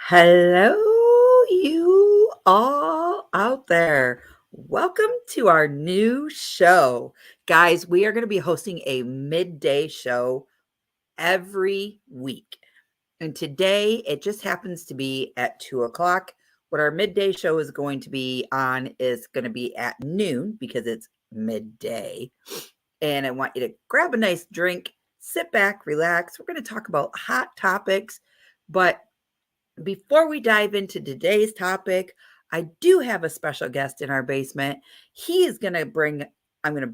Hello, you all out there. Welcome to our new show. Guys, we are going to be hosting a midday show every week. And today it just happens to be at 2 o'clock. What our midday show is going to be on is going to be at noon because it's midday. And I want you to grab a nice drink, sit back, relax. We're going to talk about hot topics, but before we dive into today's topic, I do have a special guest in our basement. I'm going to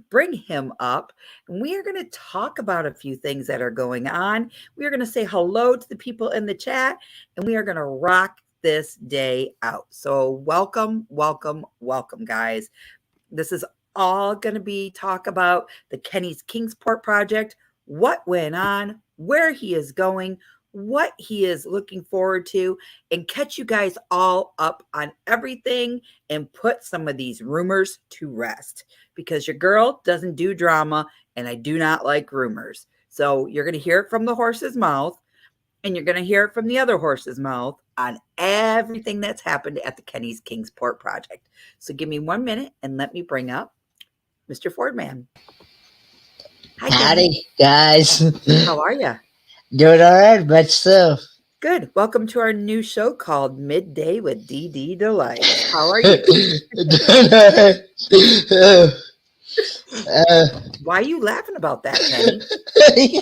bring him up and we are going to talk about a few things that are going on. We are going to say hello to the people in the chat and we are going to rock this day out. So welcome, guys. This is all going to be talk about the Kenny's Kingsport project, what went on, where he is going, what he is looking forward to, and catch you guys all up on everything and put some of these rumors to rest because your girl doesn't do drama and I do not like rumors. So you're going to hear it from the horse's mouth and you're going to hear it from the other horse's mouth on everything that's happened at the Kenny's Kingsport project. So give me 1 minute and let me bring up Mr. Fordman. Hi, howdy, guys. How are you? Doing all right, but still. Good. Welcome to our new show called Midday with DD Delight. How are you? Why are you laughing about that, Kenny?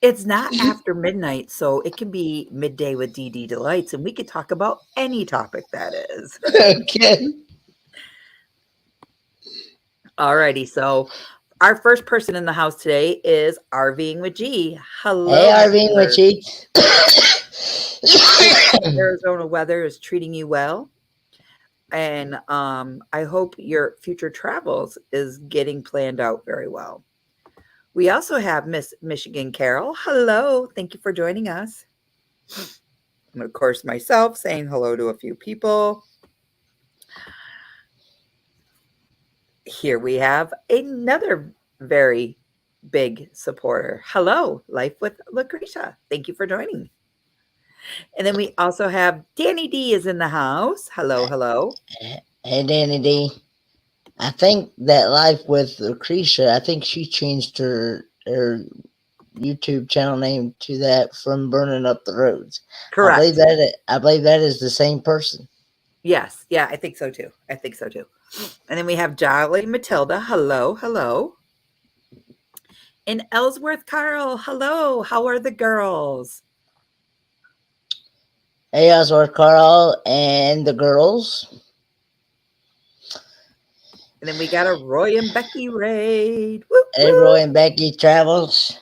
It's not after midnight, so it can be midday with DD Delights, and we could talk about any topic that is. Okay. Alrighty, so our first person in the house today is RVing with G. Hello. Hey, RVing with G. Arizona weather is treating you well. And I hope your future travels is getting planned out very well. We also have Miss Michigan Carol. Hello. Thank you for joining us. And of course, myself saying hello to a few people. Here we have another very big supporter. Hello, Life with Lucretia. Thank you for joining. And then we also have Danny D is in the house. Hello. Hey, Danny D. I think that Life with Lucretia, I think she changed her YouTube channel name to that from Burning Up the Roads. Correct. I believe that is the same person. Yes. Yeah, I think so too. And then we have Jolly Matilda. Hello. And Ellsworth Carl. Hello. How are the girls? Hey, Ellsworth Carl and the girls. And then we got a Roy and Becky raid. Woo, hey, woo. Roy and Becky Travels.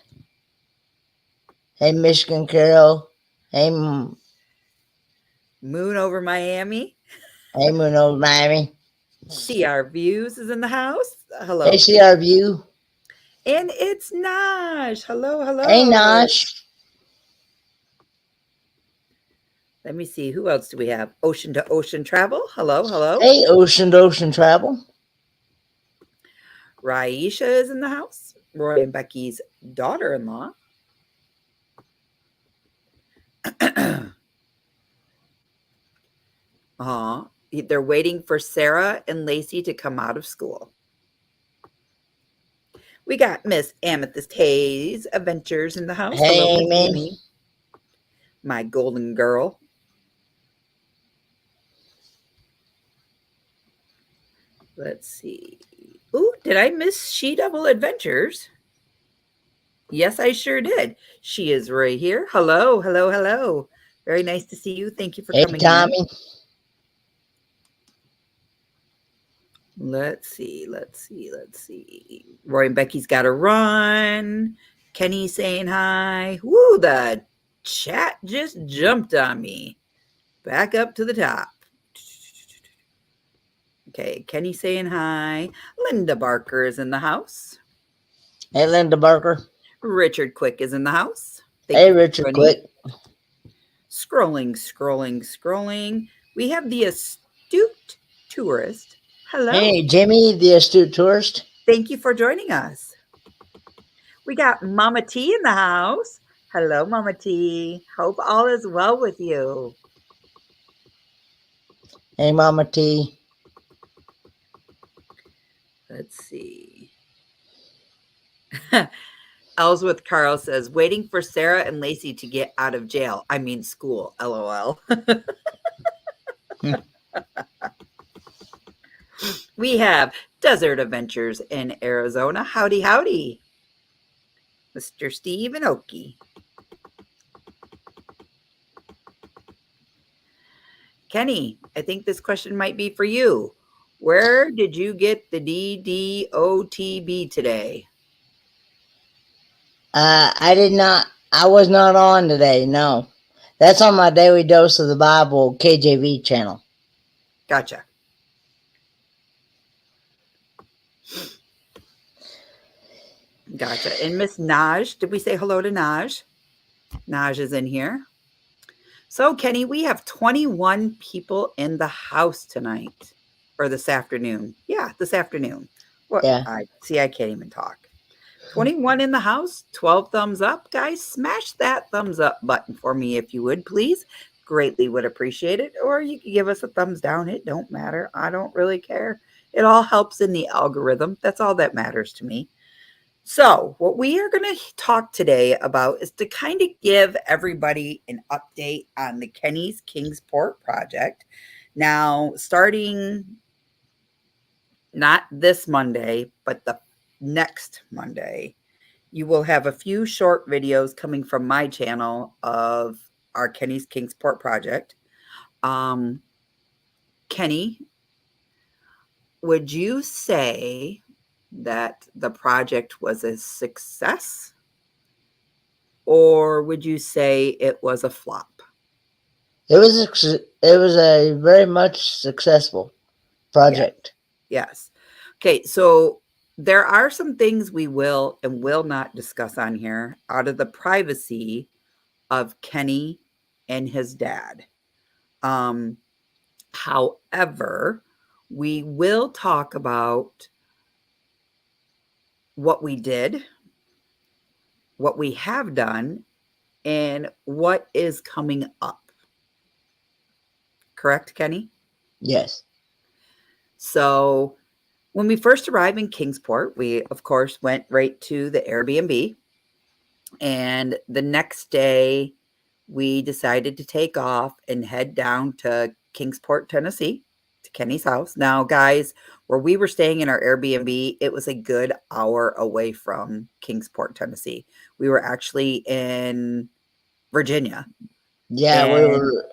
Hey, Michigan Carol. Hey, Moon over Miami. Hey, Moon over Miami. CR Views is in the house. Hello. Hey, CR View. And it's Nosh. Hello. Hey, Nosh. Let me see. Who else do we have? Ocean to Ocean Travel. Hello. Hey, Ocean to Ocean Travel. Raisha is in the house. Roy and Becky's daughter-in-law. They're waiting for Sarah and Lacey to come out of school. We got Miss Amethyst Hayes Adventures in the house. Hey, hello, Amy. My golden girl. Let's see. Ooh, did I miss She-Devil Adventures? Yes, I sure did. She is right here. Hello. Very nice to see you. Thank you for coming Tommy. in. Let's see. Roy and Becky's got to run. Kenny saying hi. Woo, the chat just jumped on me. Back up to the top. Okay, Kenny saying hi. Linda Barker is in the house. Hey, Linda Barker. Richard Quick is in the house. Hey, Richard Quick. Scrolling. We have the Astute Tourist. Hello. Hey, Jimmy, the Astute Tourist. Thank you for joining us. We got Mama T in the house. Hello, Mama T. Hope all is well with you. Hey, Mama T. Let's see. Ellsworth Carl says, waiting for Sarah and Lacey to get out of jail. I mean, school. LOL. We have Desert Adventures in Arizona. Howdy, howdy. Mr. Steve and Okie. Kenny, I think this question might be for you. Where did you get the DDOTB today? I did not. I was not on today. No, that's on my daily dose of the Bible KJV channel. Gotcha. Gotcha. And Miss Naj, did we say hello to Naj? Naj is in here. So, Kenny, we have 21 people in the house tonight or this afternoon. Yeah, this afternoon. What? Yeah. I see, I can't even talk. 21 in the house, 12 thumbs up. Guys, smash that thumbs up button for me if you would, please. Greatly would appreciate it. Or you can give us a thumbs down. It don't matter. I don't really care. It all helps in the algorithm. That's all that matters to me. So, what we are going to talk today about is to kind of give everybody an update on the Kenny's Kingsport project. Now, starting not this Monday, but the next Monday, you will have a few short videos coming from my channel of our Kenny's Kingsport project. Kenny, would you say that the project was a success? Or would you say it was a flop? It was a very much successful Yes. project. Yes. Okay, so there are some things we will and will not discuss on here out of the privacy of Kenny and his dad. Um, However, we will talk about what we did, what we have done, and what is coming up. Correct, Kenny? Yes. So, when we first arrived in Kingsport, we, of course, went right to the Airbnb. And the next day, we decided to take off and head down to Kingsport, Tennessee, to Kenny's house. Now, guys, where we were staying in our Airbnb, it was a good hour away from Kingsport, Tennessee. We were actually in Virginia. Yeah, we And were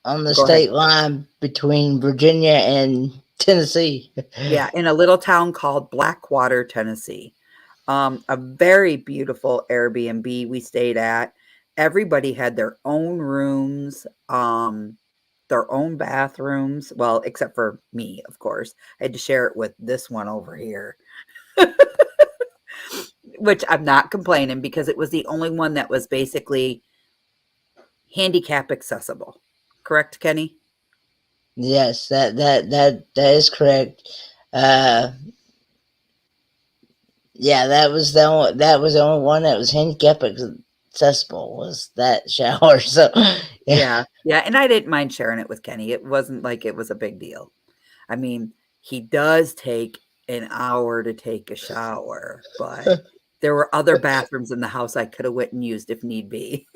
on the go ahead. state line between Virginia and Tennessee. Yeah, in a little town called Blackwater, Tennessee. A very beautiful Airbnb we stayed at. Everybody had their own rooms, their own bathrooms. Well, except for me, of course. I had to share it with this one over here, which I'm not complaining because it was the only one that was basically handicap accessible. Correct, Kenny? Yes, that is correct. Uh, yeah, that was the only one that was handicap accessible was that shower. So yeah, Yeah. Yeah. And I didn't mind sharing it with Kenny. It wasn't like it was a big deal. I mean, he does take an hour to take a shower, but there were other bathrooms in the house I could have went and used if need be.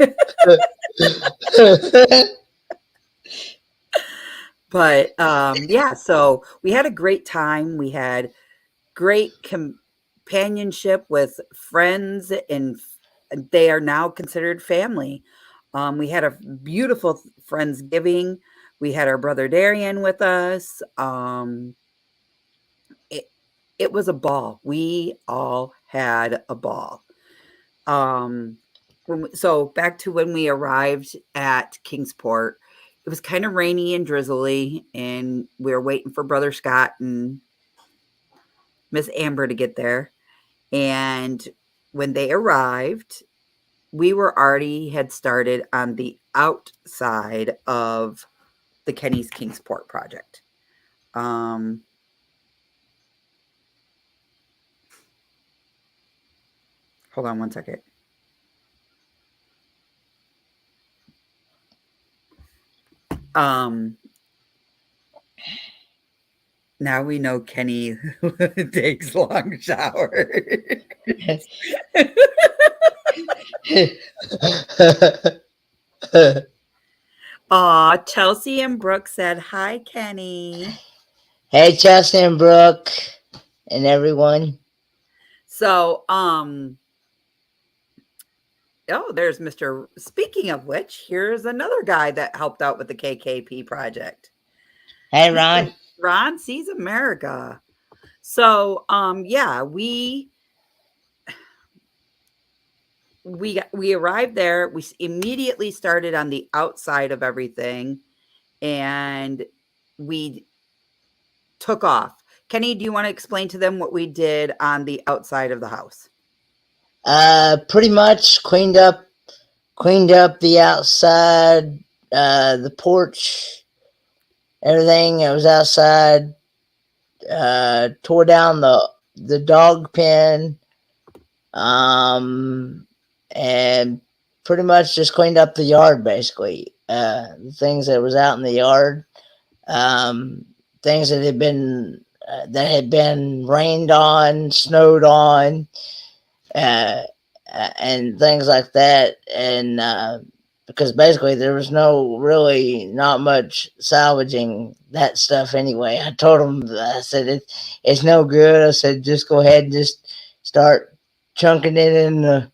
But yeah, so we had a great time. We had great companionship with friends, and they are now considered family. We had a beautiful Friendsgiving. We had our brother Darian with us. It, it was a ball. We all had a ball. Um, so back to when we arrived at Kingsport, it was kind of rainy and drizzly, and we were waiting for Brother Scott and Miss Amber to get there. And when they arrived, we were already had started on the outside of the Kenny's Kingsport project. Um, Hold on one second. Um, now we know Kenny takes long showers. Aw, Chelsea and Brooke said, "Hi, Kenny." Hey, Chelsea and Brooke and everyone. So, oh, there's Mr. Speaking of which, here's another guy that helped out with the KKP project. Hey, Mr. Ron. Ron Sees America. So, yeah, we arrived there. We immediately started on the outside of everything, and we took off. Kenny, do you want to explain to them what we did on the outside of the house? Pretty much cleaned up the outside, the porch, everything that was outside. Tore down the dog pen, and pretty much just cleaned up the yard basically. The things that was out in the yard, um, things that had been rained on, snowed on, uh, and things like that. And because basically there was not much salvaging that stuff anyway. I told them, I said it's no good. I said just go ahead and just start chunking it in the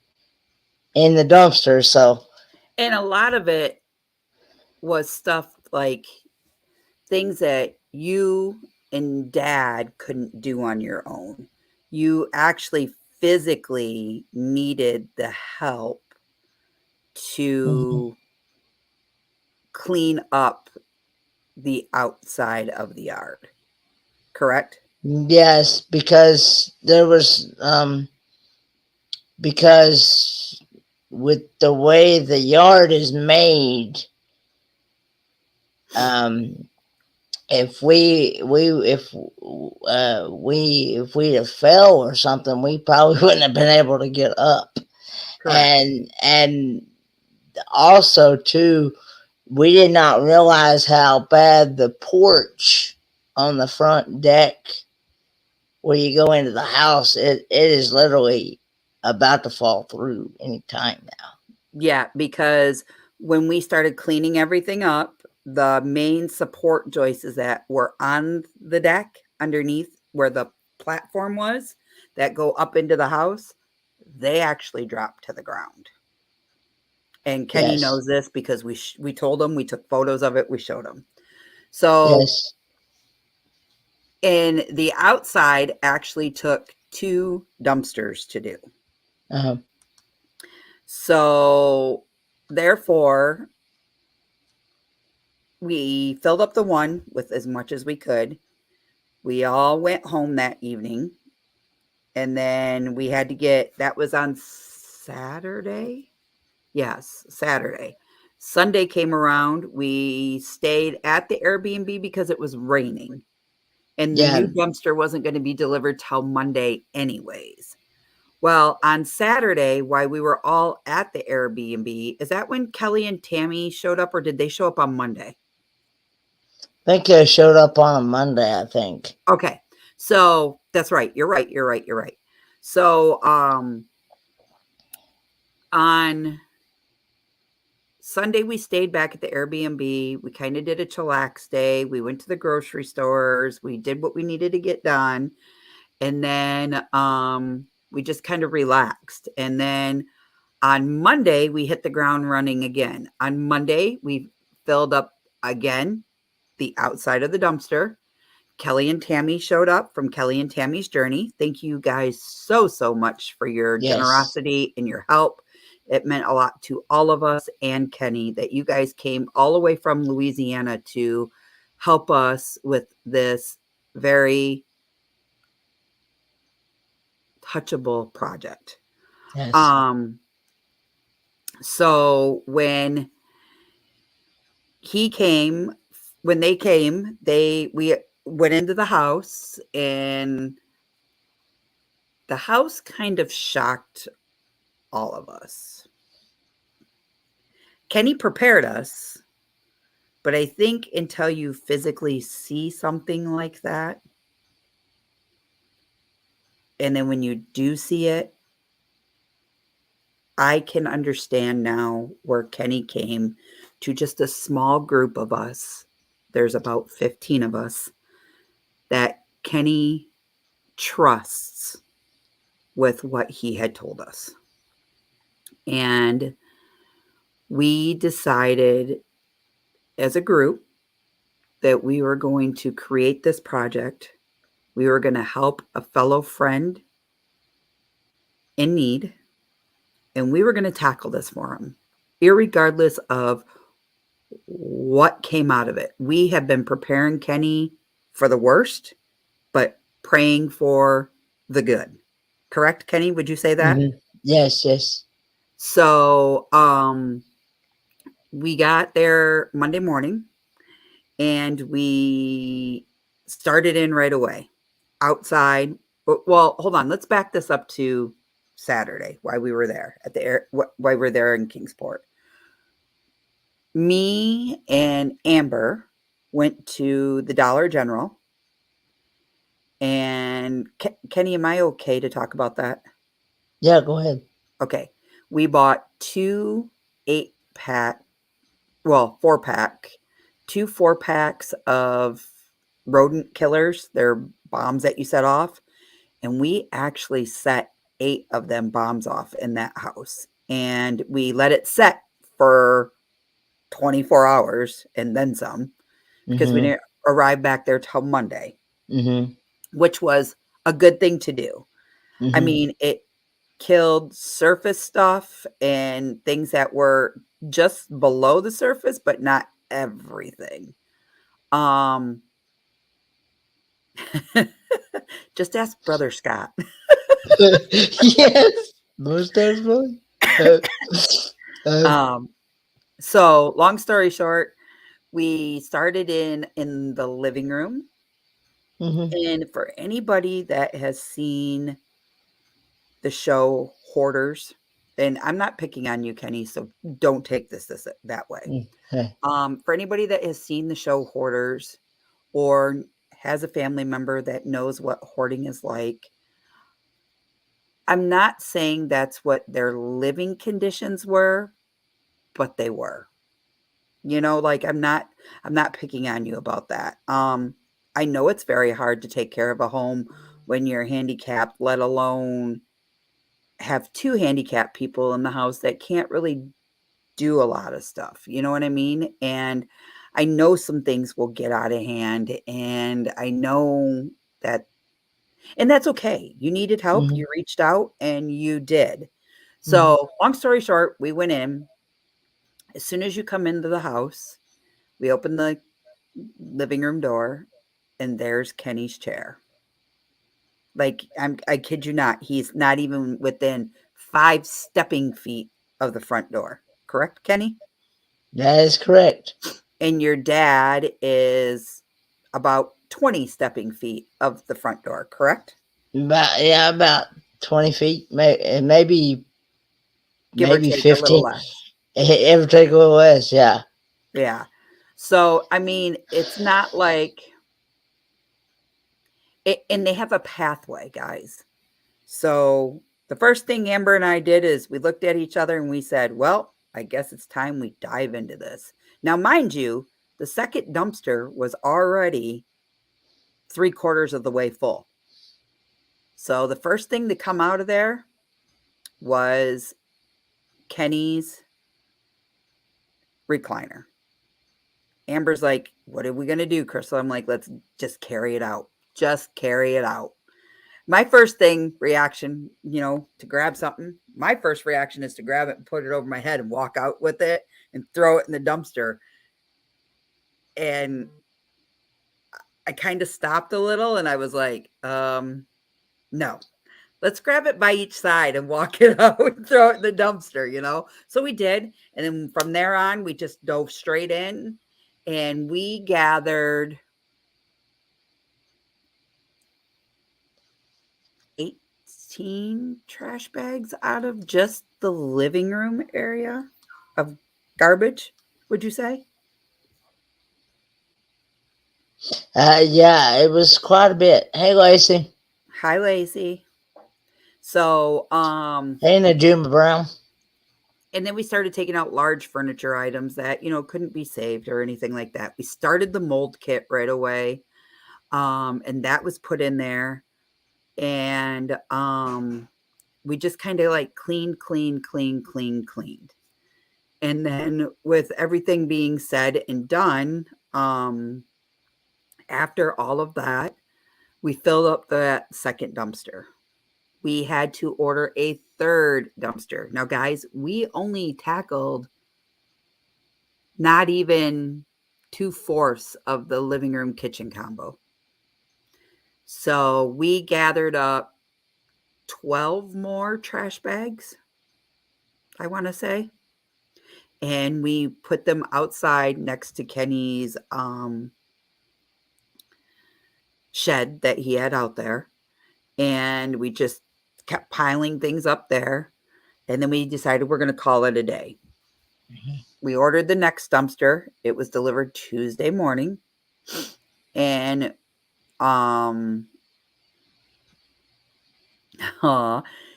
dumpster. So And a lot of it was stuff like things that you and dad couldn't do on your own. You actually physically needed the help mhm. to clean up the outside of the yard, correct? Yes, because there was because with the way the yard is made, um, if we have fell or something, we probably wouldn't have been able to get up. Correct. And also too, we did not realize how bad the porch on the front deck where you go into the house, it is literally about to fall through any time now. Yeah, because when we started cleaning everything up, the main support joists that were on the deck underneath where the platform was that go up into the house, they actually dropped to the ground. And Kenny Yes. knows this because we told him, we took photos of it, we showed him. So, Yes. and the outside actually took 2 dumpsters to do. Uh, So, therefore, we filled up the one with as much as we could. We all went home that evening, and then we had to get that was on Saturday? Yes, Saturday. Sunday came around, we stayed at the Airbnb because it was raining, and the yeah. new dumpster wasn't gonna be delivered till Monday anyways. Well, on Saturday, while we were all at the Airbnb, is that when Kelly and Tammy showed up, or did they show up on Monday? I think I showed up on a Monday, I think. Okay. So that's right. You're right. You're right. You're right. So on Sunday we stayed back at the Airbnb. We kind of did a chillax day. We went to the grocery stores. We did what we needed to get done. And then we just kind of relaxed. And then on Monday we hit the ground running again. On Monday we filled up again the outside of the dumpster. Kelly and Tammy showed up from Kelly and Tammy's Journey. Thank you guys so, so much for your Yes. generosity and your help. It meant a lot to all of us and Kenny that you guys came all the way from Louisiana to help us with this very touchable project. Yes. Um, so he came, when they came, we went into the house, and the house kind of shocked all of us. Kenny prepared us But I think until you physically see something like that, and then when you do see it, I can understand now where Kenny came to just a small group of us. There's about 15 of us that Kenny trusts with what he had told us. And we decided as a group that we were going to create this project. We were going to help a fellow friend in need, and we were going to tackle this for him, irregardless of what came out of it. We have been preparing Kenny for the worst, but praying for the good. Correct, Kenny? Would you say that? Mm-hmm. Yes, yes. So, we got there Monday morning and we started in right away outside. Well, hold on. Let's back this up to Saturday. Why we were there at the air? Why we're there in Kingsport? Me and Amber went to the Dollar General. And Kenny, am I okay to talk about that? Yeah, go ahead. Okay. We bought two 8-pack, well, 4-pack, two 4-packs of rodent killers. They're bombs that you set off. And we actually set 8 of them bombs off in that house. And we let it set for 24 hours and then some because we Mm-hmm. didn't arrive back there till Monday, Mm-hmm. which was a good thing to do. I Mm-hmm. mean, it killed surface stuff and things that were just below the surface, but not everything. Um, just ask Brother Scott. Yes, most definitely. Uh, uh, Um, so long story short, we started in the living room. mm-hmm. And for anybody that has seen the show Hoarders, and I'm not picking on you, Kenny, so don't take this that way. Okay. For anybody that has seen the show Hoarders or has a family member that knows what hoarding is like, I'm not saying that's what their living conditions were, but they were. You know, like I'm not picking on you about that. I know it's very hard to take care of a home when you're handicapped, let alone have two handicapped people in the house that can't really do a lot of stuff. You know what I mean? And I know some things will get out of hand and I know that and that's okay. You needed help, Mm-hmm. you reached out and you did. Mm-hmm. So, long story short, we went in. As soon as you come into the house, we open the living room door and there's Kenny's chair. Like I kid you not, he's not even within 5 stepping feet of the front door. Correct, Kenny? That is correct. And your dad is about 20 stepping feet of the front door, correct? About 20 feet, maybe Give or maybe take a little 15. less. Ever take a little less, yeah. Yeah. So, I mean, it's not like and they have a pathway, guys. So, the first thing Amber and I did is we looked at each other and we said, "Well, I guess it's time we dive into this." Now, mind you, the second dumpster was already 3/4 of the way full. So, the first thing to come out of there was Kenny's recliner. Amber's like, "What are we going to do, Crystal?" I'm like, "Let's just carry it out. Just carry it out." My first reaction, to grab something, my first reaction is to grab it and put it over my head and walk out with it and throw it in the dumpster. And I kind of stopped a little and I was like, no, let's grab it by each side and walk it out and throw it in the dumpster. So we did. And then from there on, we just dove straight in and we gathered 18 trash bags out of just the living room area of garbage, would you say? Yeah, it was quite a bit. Hey, Lacey. Hi, Lacey. So, Hey, Najuma Brown. and then we started taking out large furniture items that, couldn't be saved or anything like that. We started the mold kit right away. And that was put in there. And we just kind of like cleaned. And then with everything being said and done, after all of that, we filled up the second dumpster. We had to order a third dumpster. Now, guys, we only tackled not even 2/4 of the living room kitchen combo. So we gathered up 12 more trash bags, I want to say. And we put them outside next to Kenny's shed that he had out there. And we just kept piling things up there. And then we decided we're going to call it a day. We ordered the next dumpster. It was delivered Tuesday morning. And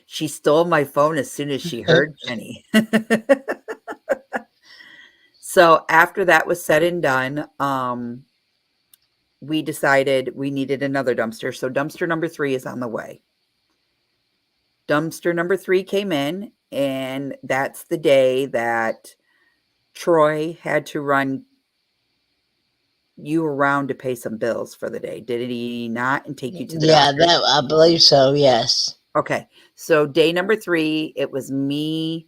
she stole my phone as soon as she heard Kenny. So after that was said and done, we decided we needed another dumpster. So dumpster number 3 is on the way. Dumpster number 3 came in, and that's the day that Troy had to run you around to pay some bills for the day. Did he not? And take you to the Yeah, doctor? that I believe so. Yes. Okay. So day number 3, it was me,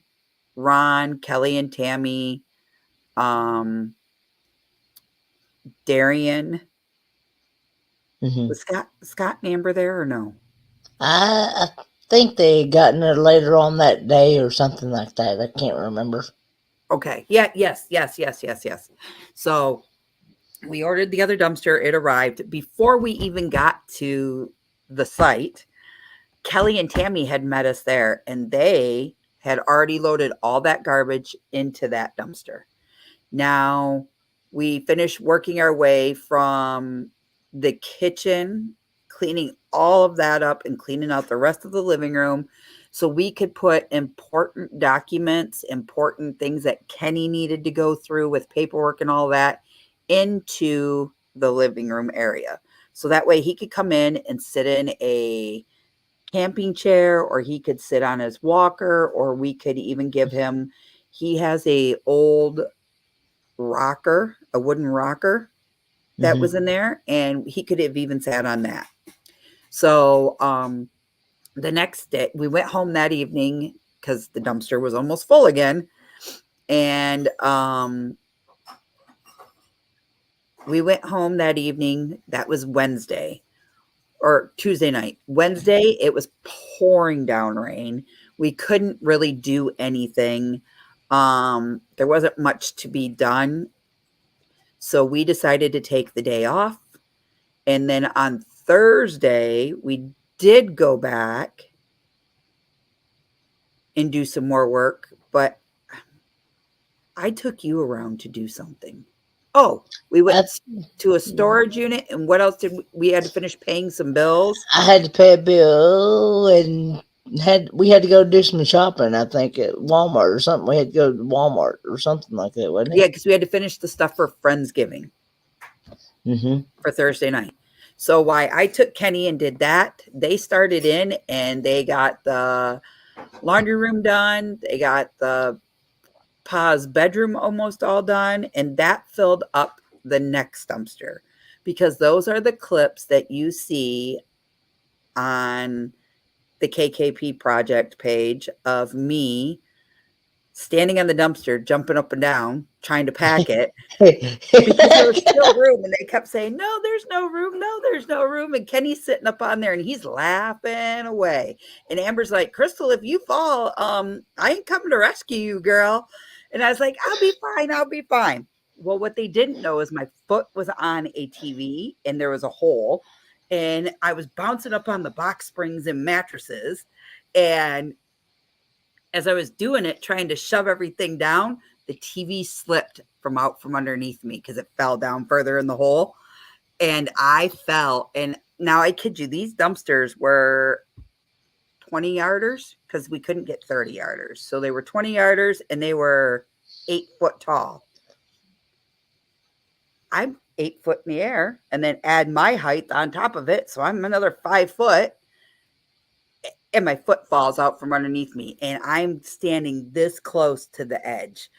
Ron, Kelly, and Tammy, Darian. Hmm. Was Scott and Amber there or no? I think they had gotten it later on that day or something like that. I can't remember. Okay. Yeah. Yes. So we ordered the other dumpster. It arrived before we even got to the site. Kelly and Tammy had met us there, and they had already loaded all that garbage into that dumpster. Now we finished working our way from the kitchen, cleaning all of that up and cleaning out the rest of the living room so we could put important documents, important things that Kenny needed to go through with paperwork and all that into the living room area. So that way he could come in and sit in a camping chair, or he could sit on his walker, or we could even give him, he has a old rocker, a wooden rocker that Hmm. was in there, and he could have even sat on that. So the next day, we went home that evening because the dumpster was almost full again, and we went home that evening. That was Wednesday or Tuesday night. Wednesday, it was pouring down rain. We couldn't really do anything. There wasn't much to be done. So we decided to take the day off. And then on Thursday, we did go back and do some more work, but I took you around to do something. Oh, we went I, to a storage unit, and what else did we had to finish paying some bills? I had to pay a bill and we had to go do some shopping. I think at Walmart or something. We had to go to Walmart or something like that, wasn't it? Yeah, because we had to finish the stuff for Friendsgiving Hmm. for Thursday night. So why I took Kenny and did that, they started in and they got the laundry room done. They got the Pa's bedroom almost all done, and that filled up the next dumpster because those are the clips that you see on the KKP project page of me standing on the dumpster, jumping up and down, trying to pack it because there was still room, and they kept saying, "No, there's no room. No, there's no room." And Kenny's sitting up on there, and he's laughing away. And Amber's like, "Crystal, if you fall, I ain't coming to rescue you, girl." And I was like, "I'll be fine. I'll be fine." Well, what they didn't know is my foot was on a TV, and there was a hole, and I was bouncing up on the box springs and mattresses, and as I was doing it, trying to shove everything down, the TV slipped from out from underneath me because it fell down further in the hole. and I fell. And now I kid you, these dumpsters were 20 yarders because we couldn't get 30 yarders. So they were 20 yarders and they were 8 foot tall. I'm 8 foot in the air and then add my height on top of it. So I'm another 5 foot and my foot falls out from underneath me. And I'm standing this close to the edge.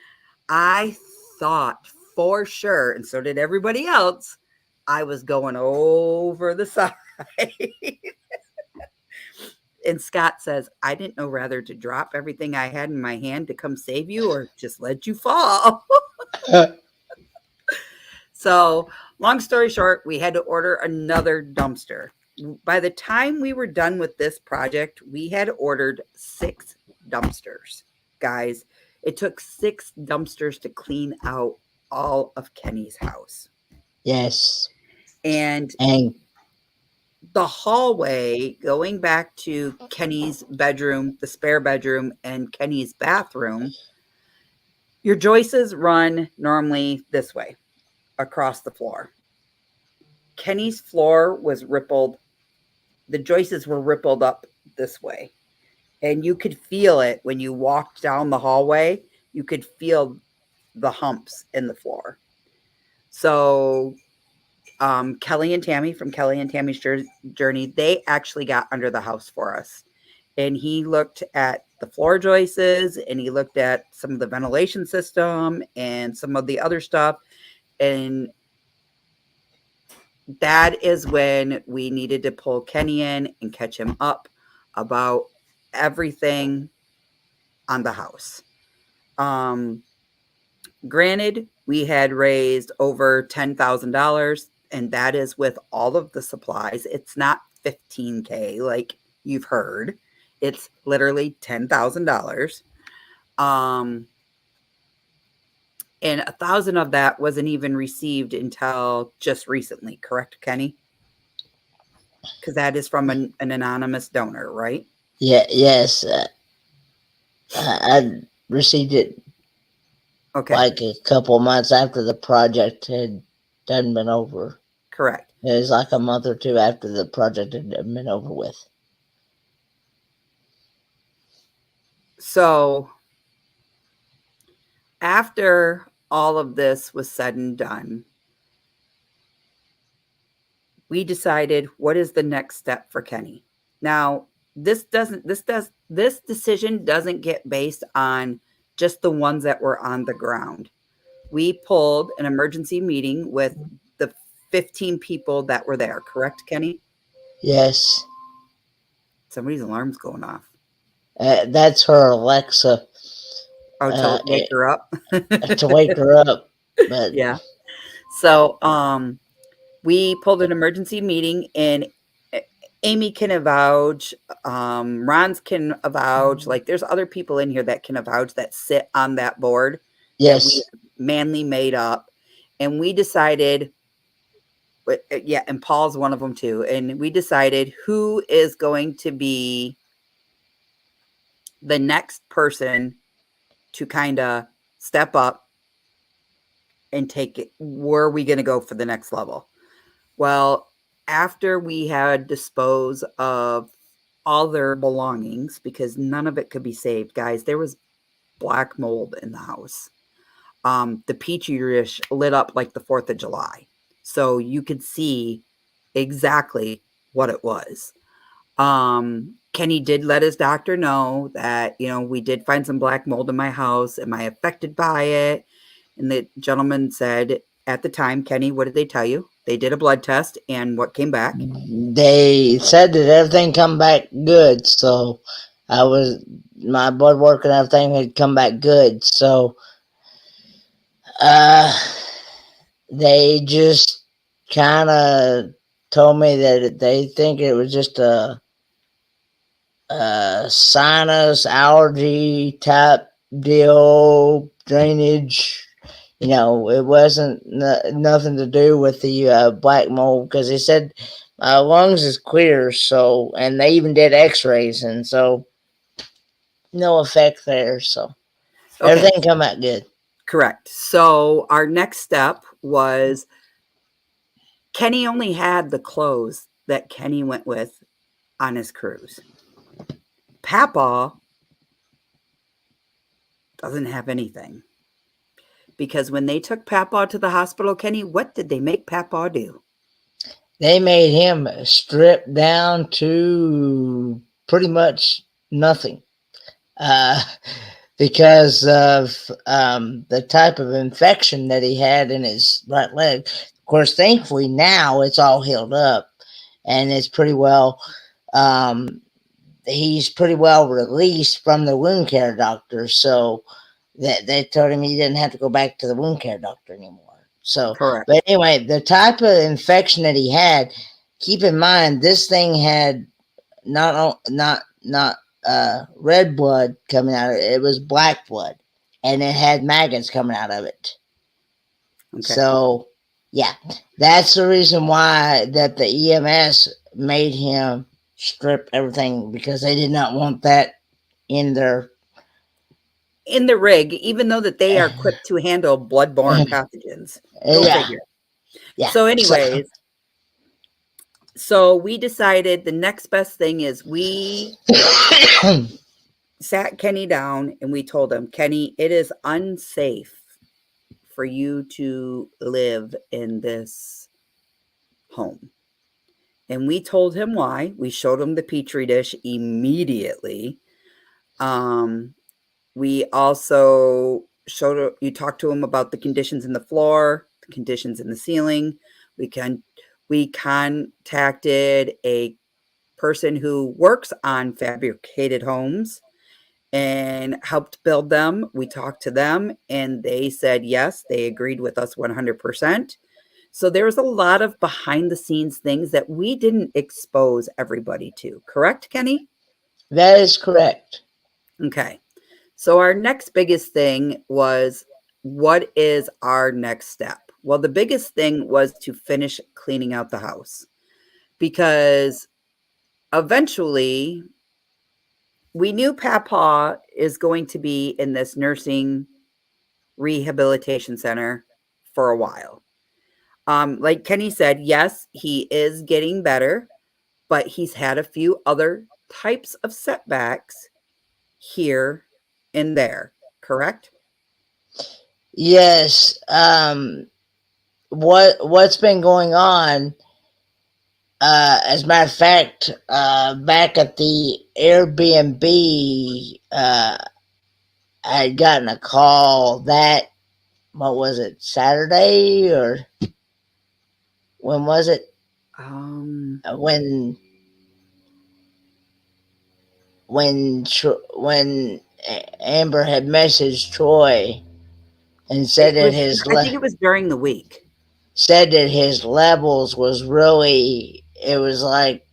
I thought for sure, and so did everybody else, I was going over the side. And Scott says, I didn't know whether to drop everything I had in my hand to come save you or just let you fall. So, long story short, we had to order another dumpster. By the time we were done with this project, we had ordered 6 dumpsters. Guys, it took 6 dumpsters to clean out all of Kenny's house. Yes. And And the hallway going back to Kenny's bedroom, the spare bedroom, and Kenny's bathroom, your joists run normally this way across the floor. Kenny's floor was rippled, the joists were rippled up this way. And you could feel it when you walked down the hallway. You could feel the humps in the floor. So Kelly and Tammy from Kelly and Tammy's Journey, they actually got under the house for us. And he looked at the floor joists and he looked at some of the ventilation system and some of the other stuff. And that is when we needed to pull Kenny in and catch him up about everything on the house. Granted, we had raised over $10,000, and that is with all of the supplies. It's not $15K like you've heard. It's literally $10,000. And 1,000 of that wasn't even received until just recently, correct, Kenny? Because that is from an anonymous donor, right? yes, I received it Okay, like a couple months after the project had done been over. correct. It was like a month or two after the project had been over with. So after all of this was said and done, we decided what is the next step for Kenny. Now, this decision doesn't get based on just the ones that were on the ground. We pulled an emergency meeting with the 15 people that were there, correct, Kenny? Yes. Somebody's alarm's going off. That's her Alexa Oh, to wake her up. to wake her up. But Yeah. So, we pulled an emergency meeting and Amy can avouch, Ron's can avouch, like there's other people in here that can avouch that sit on that board that we yes, manly made up. And we decided, yeah, and Paul's one of them too. And we decided who is going to be the next person to kind of step up and take it. Where are we going to go for the next level? Well, after we had disposed of all their belongings, because none of it could be saved, guys, there was black mold in the house. The petri dish lit up like the 4th of July. So you could see exactly what it was. Kenny did let his doctor know that, we did find some black mold in my house. Am I affected by it? And the gentleman said at the time, Kenny, what did they tell you? They did a blood test, and what came back? they said that everything come back good. So my blood work and everything had come back good. So they just kind of told me that they think it was just a sinus allergy type deal, drainage. It wasn't nothing to do with the black mold, because they said my lungs is clear. So, and they even did X-rays, and so no effect there. So Okay, everything come out good. correct. So our next step was Kenny only had the clothes that Kenny went with on his cruise. Papa doesn't have anything. Because when they took Papa to the hospital, Kenny, what did they make Papa do? They made him strip down to pretty much nothing. Because of the type of infection that he had in his right leg. Of course, thankfully now it's all healed up and it's pretty well. He's pretty well released from the wound care doctor, so that they told him he didn't have to go back to the wound care doctor anymore. So, Correct. but anyway, the type of infection that he had. Keep in mind, this thing had not red blood coming out of it. It was black blood, and it had maggots coming out of it. Okay. So, yeah, that's the reason why that the EMS made him strip everything, because they did not want that in their rig, even though that they are equipped to handle bloodborne pathogens. Go figure. Yeah. So anyways, so we decided the next best thing is we sat Kenny down and we told him, Kenny, it is unsafe for you to live in this home. And we told him why. We showed him the Petri dish immediately. We also you talked to him about the conditions in the floor, the conditions in the ceiling. We contacted a person who works on fabricated homes and helped build them. We talked to them and they said yes, they agreed with us 100%. So there was a lot of behind the scenes things that we didn't expose everybody to. Correct, Kenny? That is correct. Okay. So our next biggest thing was, what is our next step? Well, the biggest thing was to finish cleaning out the house, because eventually we knew Papa is going to be in this nursing rehabilitation center for a while. Like Kenny said, yes, he is getting better, but he's had a few other types of setbacks here and there, correct? Yes. What's been going on? As a matter of fact, back at the Airbnb, I had gotten a call that, what was it, Saturday, or when was it? When Amber had messaged Troy and said that I think it was during the week. Said that his levels was really, it was like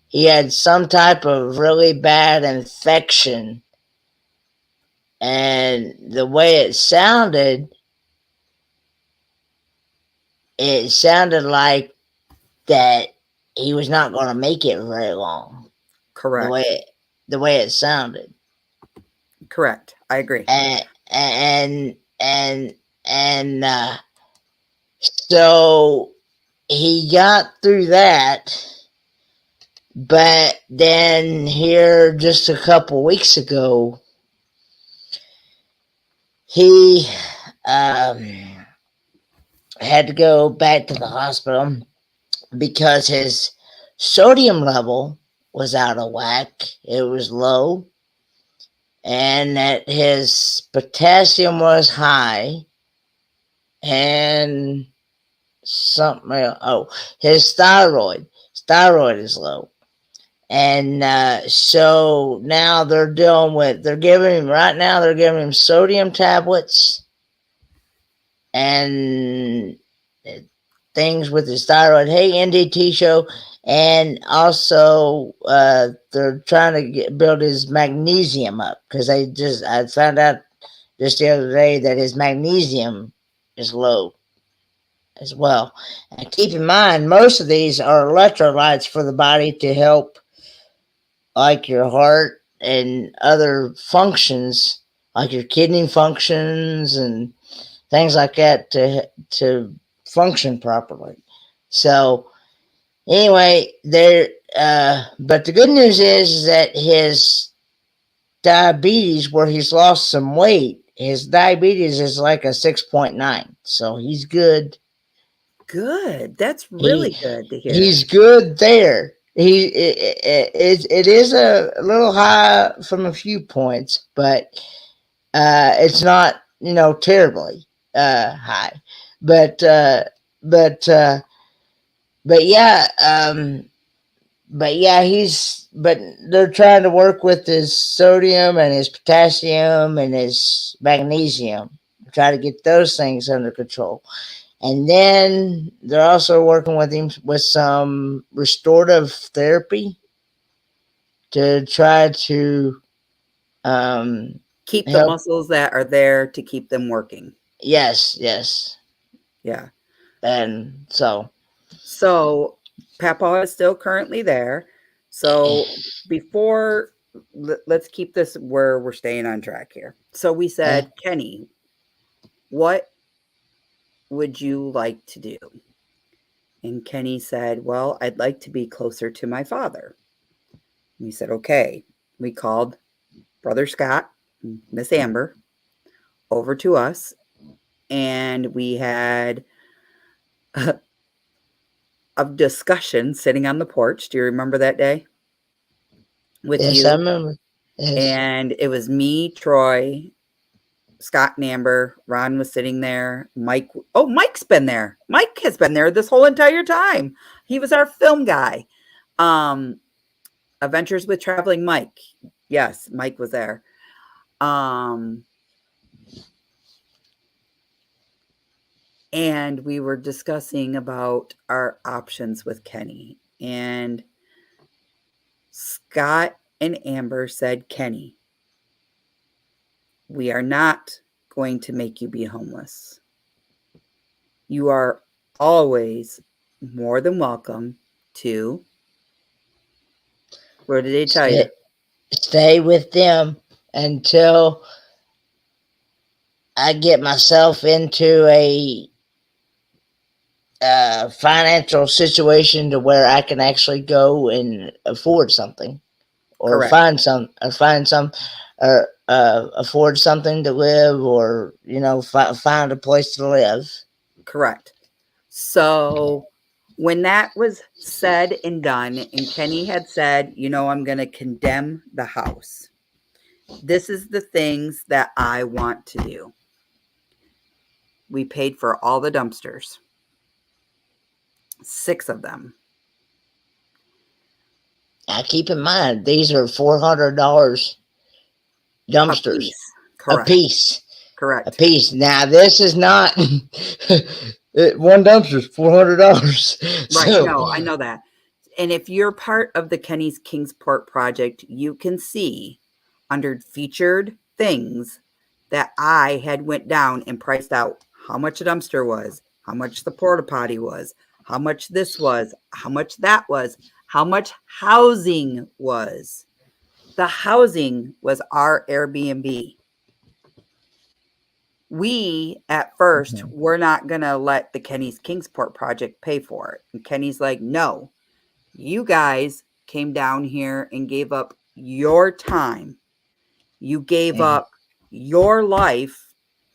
he had some type of really bad infection, and the way it sounded like that he was not going to make it very long. Correct. The way it sounded. Correct. I agree. So he got through that, but then here just a couple weeks ago, he had to go back to the hospital because his sodium level was out of whack. It was low, and that his potassium was high, and something else. Oh, his thyroid is low. And so now they're giving him sodium tablets and things with his thyroid. Hey, NDT show. And also they're trying to build his magnesium up, because I found out just the other day that his magnesium is low as well. And keep in mind, most of these are electrolytes for the body to help, like your heart and other functions, like your kidney functions and things like that, to function properly. So anyway, there. But the good news is that his diabetes, where he's lost some weight, his diabetes is like a 6.9. So he's good. Good. That's really He good to hear. he's good there. It is a little high from a few points, but it's not terribly high. But but uh, but yeah, but they're trying to work with his sodium and his potassium and his magnesium, try to get those things under control. And then they're also working with him with some restorative therapy to try to um, Keep the help. muscles that are there to keep them working. Yes, yes. Yeah. And so So Papa is still currently there. So before, let's keep this where we're staying on track here. So we uh, said, Kenny, what would you like to do? And Kenny said, well, I'd like to be closer to my father. We said, okay. We called Brother Scott, Miss Amber, over to us, and we had a discussion sitting on the porch. Do you remember that day? With yes, I you. remember. Yes. And it was me, Troy, Scott and Amber. Ron was sitting there. Mike. Oh, Mike's been there. Mike has been there this whole entire time. He was our film guy. Um, Adventures with Traveling Mike. Yes, Mike was there. Um, and we were discussing about our options with Kenny. And Scott and Amber said, Kenny, we are not going to make you be homeless. You are always more than welcome to. What did they tell you? Stay with them until I get myself into a financial situation to where I can actually go and afford something, or Correct. afford something to live, or find a place to live. Correct. So when that was said and done, and Kenny had said, I'm going to condemn the house, this is the things that I want to do. We paid for all the dumpsters, 6 of them. Now keep in mind these are $400 A dumpsters piece. a Correct. piece. A Correct. piece. Now this is not one dumpster's $400. Right. So No, I know that. And if you're part of the Kenny's Kingsport project, you can see under featured things that I had went down and priced out how much a dumpster was, how much the porta potty was, how much this was, how much that was, how much housing was. The housing was our Airbnb. We at first were not going to let the Kenny's Kingsport project pay for it. And Kenny's like, no, you guys came down here and gave up your time. You gave up your life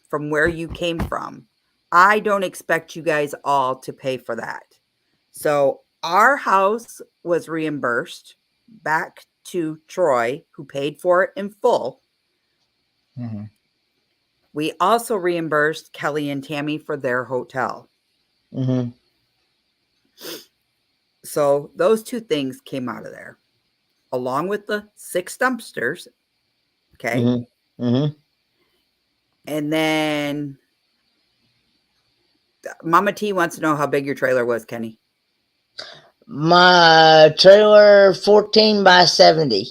from where you came from. I don't expect you guys all to pay for that. So our house was reimbursed back to Troy, who paid for it in full. mm-hmm. We also reimbursed Kelly and Tammy for their hotel. Mm-hmm. So those 2 things came out of there, along with the 6 dumpsters. Okay. Mm-hmm. Mm-hmm. And then Mama T wants to know how big your trailer was, Kenny. My trailer 14 by 70.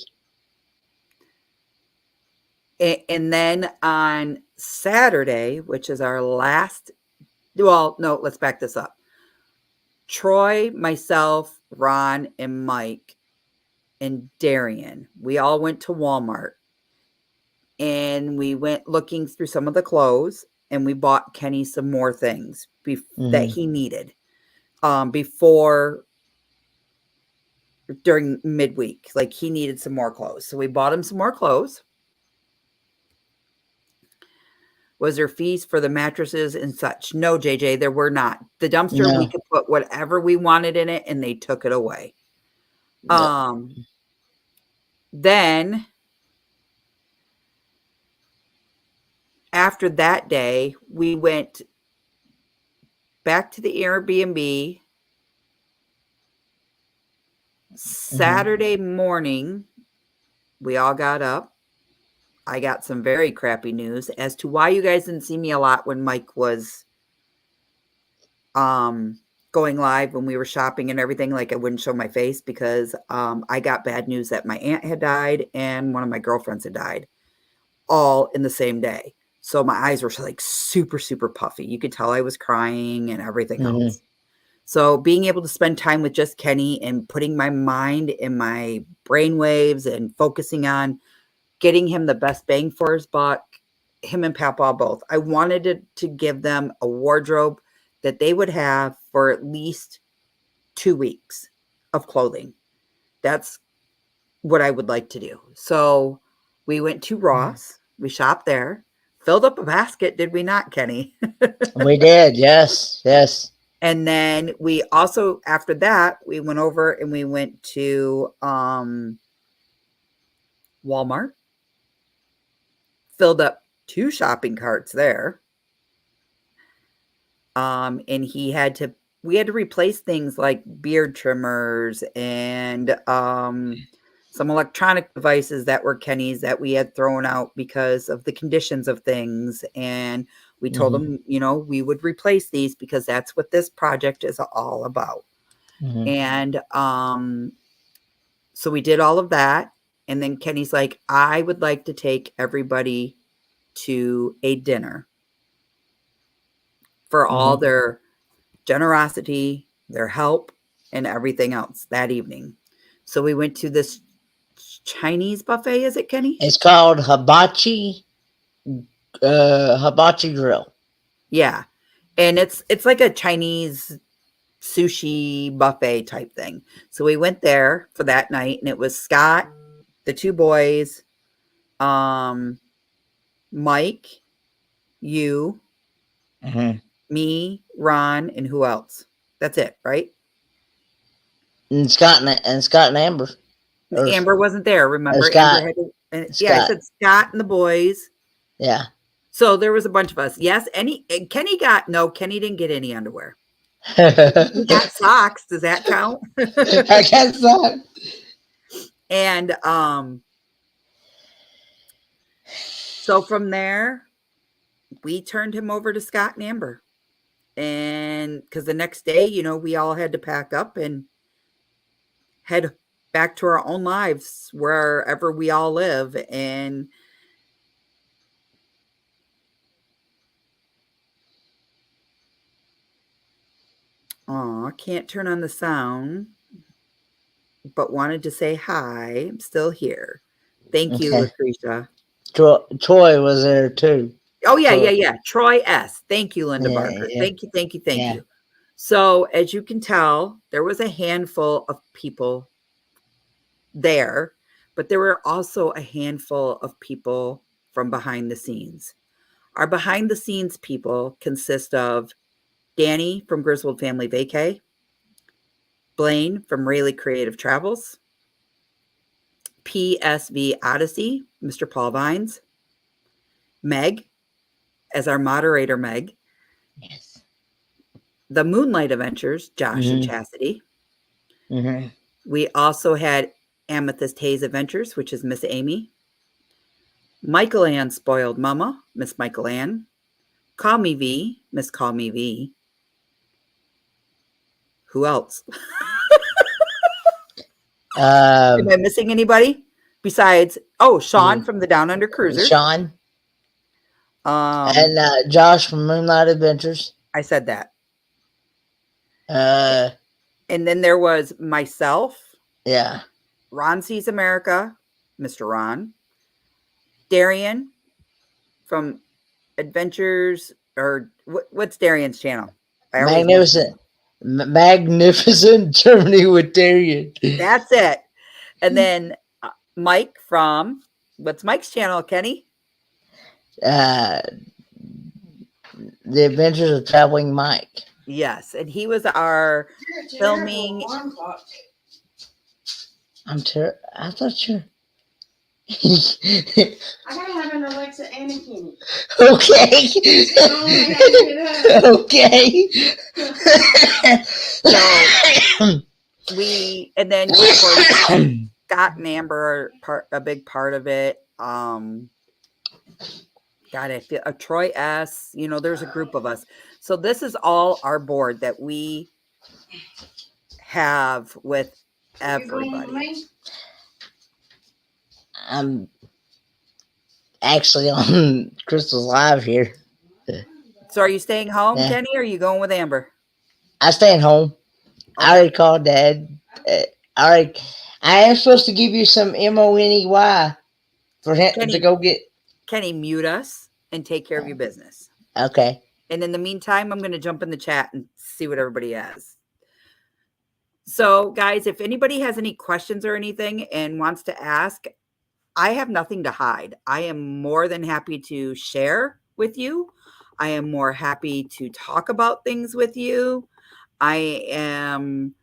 And then on Saturday, which is our last, well, no, let's back this up. Troy, myself, Ron, and Mike, and Darian, we all went to Walmart and we went looking through some of the clothes and we bought Kenny some more things that Mm-hmm. he needed. before during midweek. Like he needed some more clothes. So we bought him some more clothes. Was there fees for the mattresses and such? No, JJ, there were not. The dumpster, we No. could put whatever we wanted in it and they took it away. Yep. Then after that day, we went back to the Airbnb. Saturday morning, we all got up. I got some very crappy news as to why you guys didn't see me a lot when Mike was going live when we were shopping and everything. Like I wouldn't show my face because I got bad news that my aunt had died and one of my girlfriends had died all in the same day. So my eyes were like super, super puffy. You could tell I was crying and everything else. So being able to spend time with just Kenny and putting my mind in my brain waves and focusing on getting him the best bang for his buck, him and Papa both. I wanted to give them a wardrobe that they would have for at least 2 weeks of clothing. That's what I would like to do. So we went to Ross. We shopped there, filled up a basket, did we not, Kenny? We did. Yes. Yes. And then we also, after that, we went over and we went to Walmart, filled up 2 shopping carts there. And we had to replace things like beard trimmers and some electronic devices that were Kenny's that we had thrown out because of the conditions of things. And we told them, we would replace these because that's what this project is all about. And so we did all of that. And then Kenny's like, I would like to take everybody to a dinner for all their generosity, their help, and everything else that evening. So we went to this Chinese buffet, is it, Kenny? It's called Hibachi Grill. Yeah. And it's like a Chinese sushi buffet type thing. So we went there for that night and it was Scott, the 2 boys, Mike, you, me, Ron, and who else? That's it, right? And Scott and Amber. Amber wasn't there, remember? Scott. Amber had to, Scott. I said Scott and the boys. Yeah. So there was a bunch of us. Yes, Kenny didn't get any underwear. He got socks. Does that count? I guess not. And so from there, we turned him over to Scott and Amber. And because the next day, we all had to pack up and head back to our own lives wherever we all live. And I can't turn on the sound, but wanted to say hi. I'm still here. Thank you, Lucretia. Troy was there too. Oh, yeah. Troy S. Thank you, Linda Barker. Yeah. Thank you. So as you can tell, there was a handful of people there, but there were also a handful of people from behind the scenes. Our behind the scenes people consist of Danny from Griswold Family Vacay, Blaine from Rayleigh Creative Travels, PSV Odyssey, Mr. Paul Vines, Meg as our moderator, Meg. Yes. The Moonlight Adventures, Josh and Chastity. We also had Amethyst Hayes Adventures, which is Miss Amy. Michael Ann Spoiled Mama, Miss Michael Ann. Call Me V, Miss Call Me V. Who else? Am I missing anybody? Besides, Sean from the Down Under Cruisers. Sean. And Josh from Moonlight Adventures. I said that. And then there was myself. Yeah. Ron Sees America, Mr. Ron. Darian from Adventures, or what's Darian's channel? Magnificent Magnificent Germany with Darian. That's it. And then Mike from, what's Mike's channel, Kenny? Uh, the Adventures of Traveling Mike. Yes, and he was our filming. I thought you. I gotta have an Alexa and a Kenny. Okay. Okay. So and then of course Scott and Amber are a big part of it. God, I feel Troy S. There's a group of us. So this is all our board that we have with everybody. I'm actually on Crystal's live here. So are you staying home, Yeah. Kenny, or are you going with Amber? I'm staying home. Okay. I already called Dad. I am supposed to give you some money for him to go get. Kenny, mute us and take care of your business. Okay. And in the meantime, I'm going to jump in the chat and see what everybody has. So, guys, if anybody has any questions or anything and wants to ask, I have nothing to hide. I am more than happy to share with you. I am more happy to talk about things with you. I am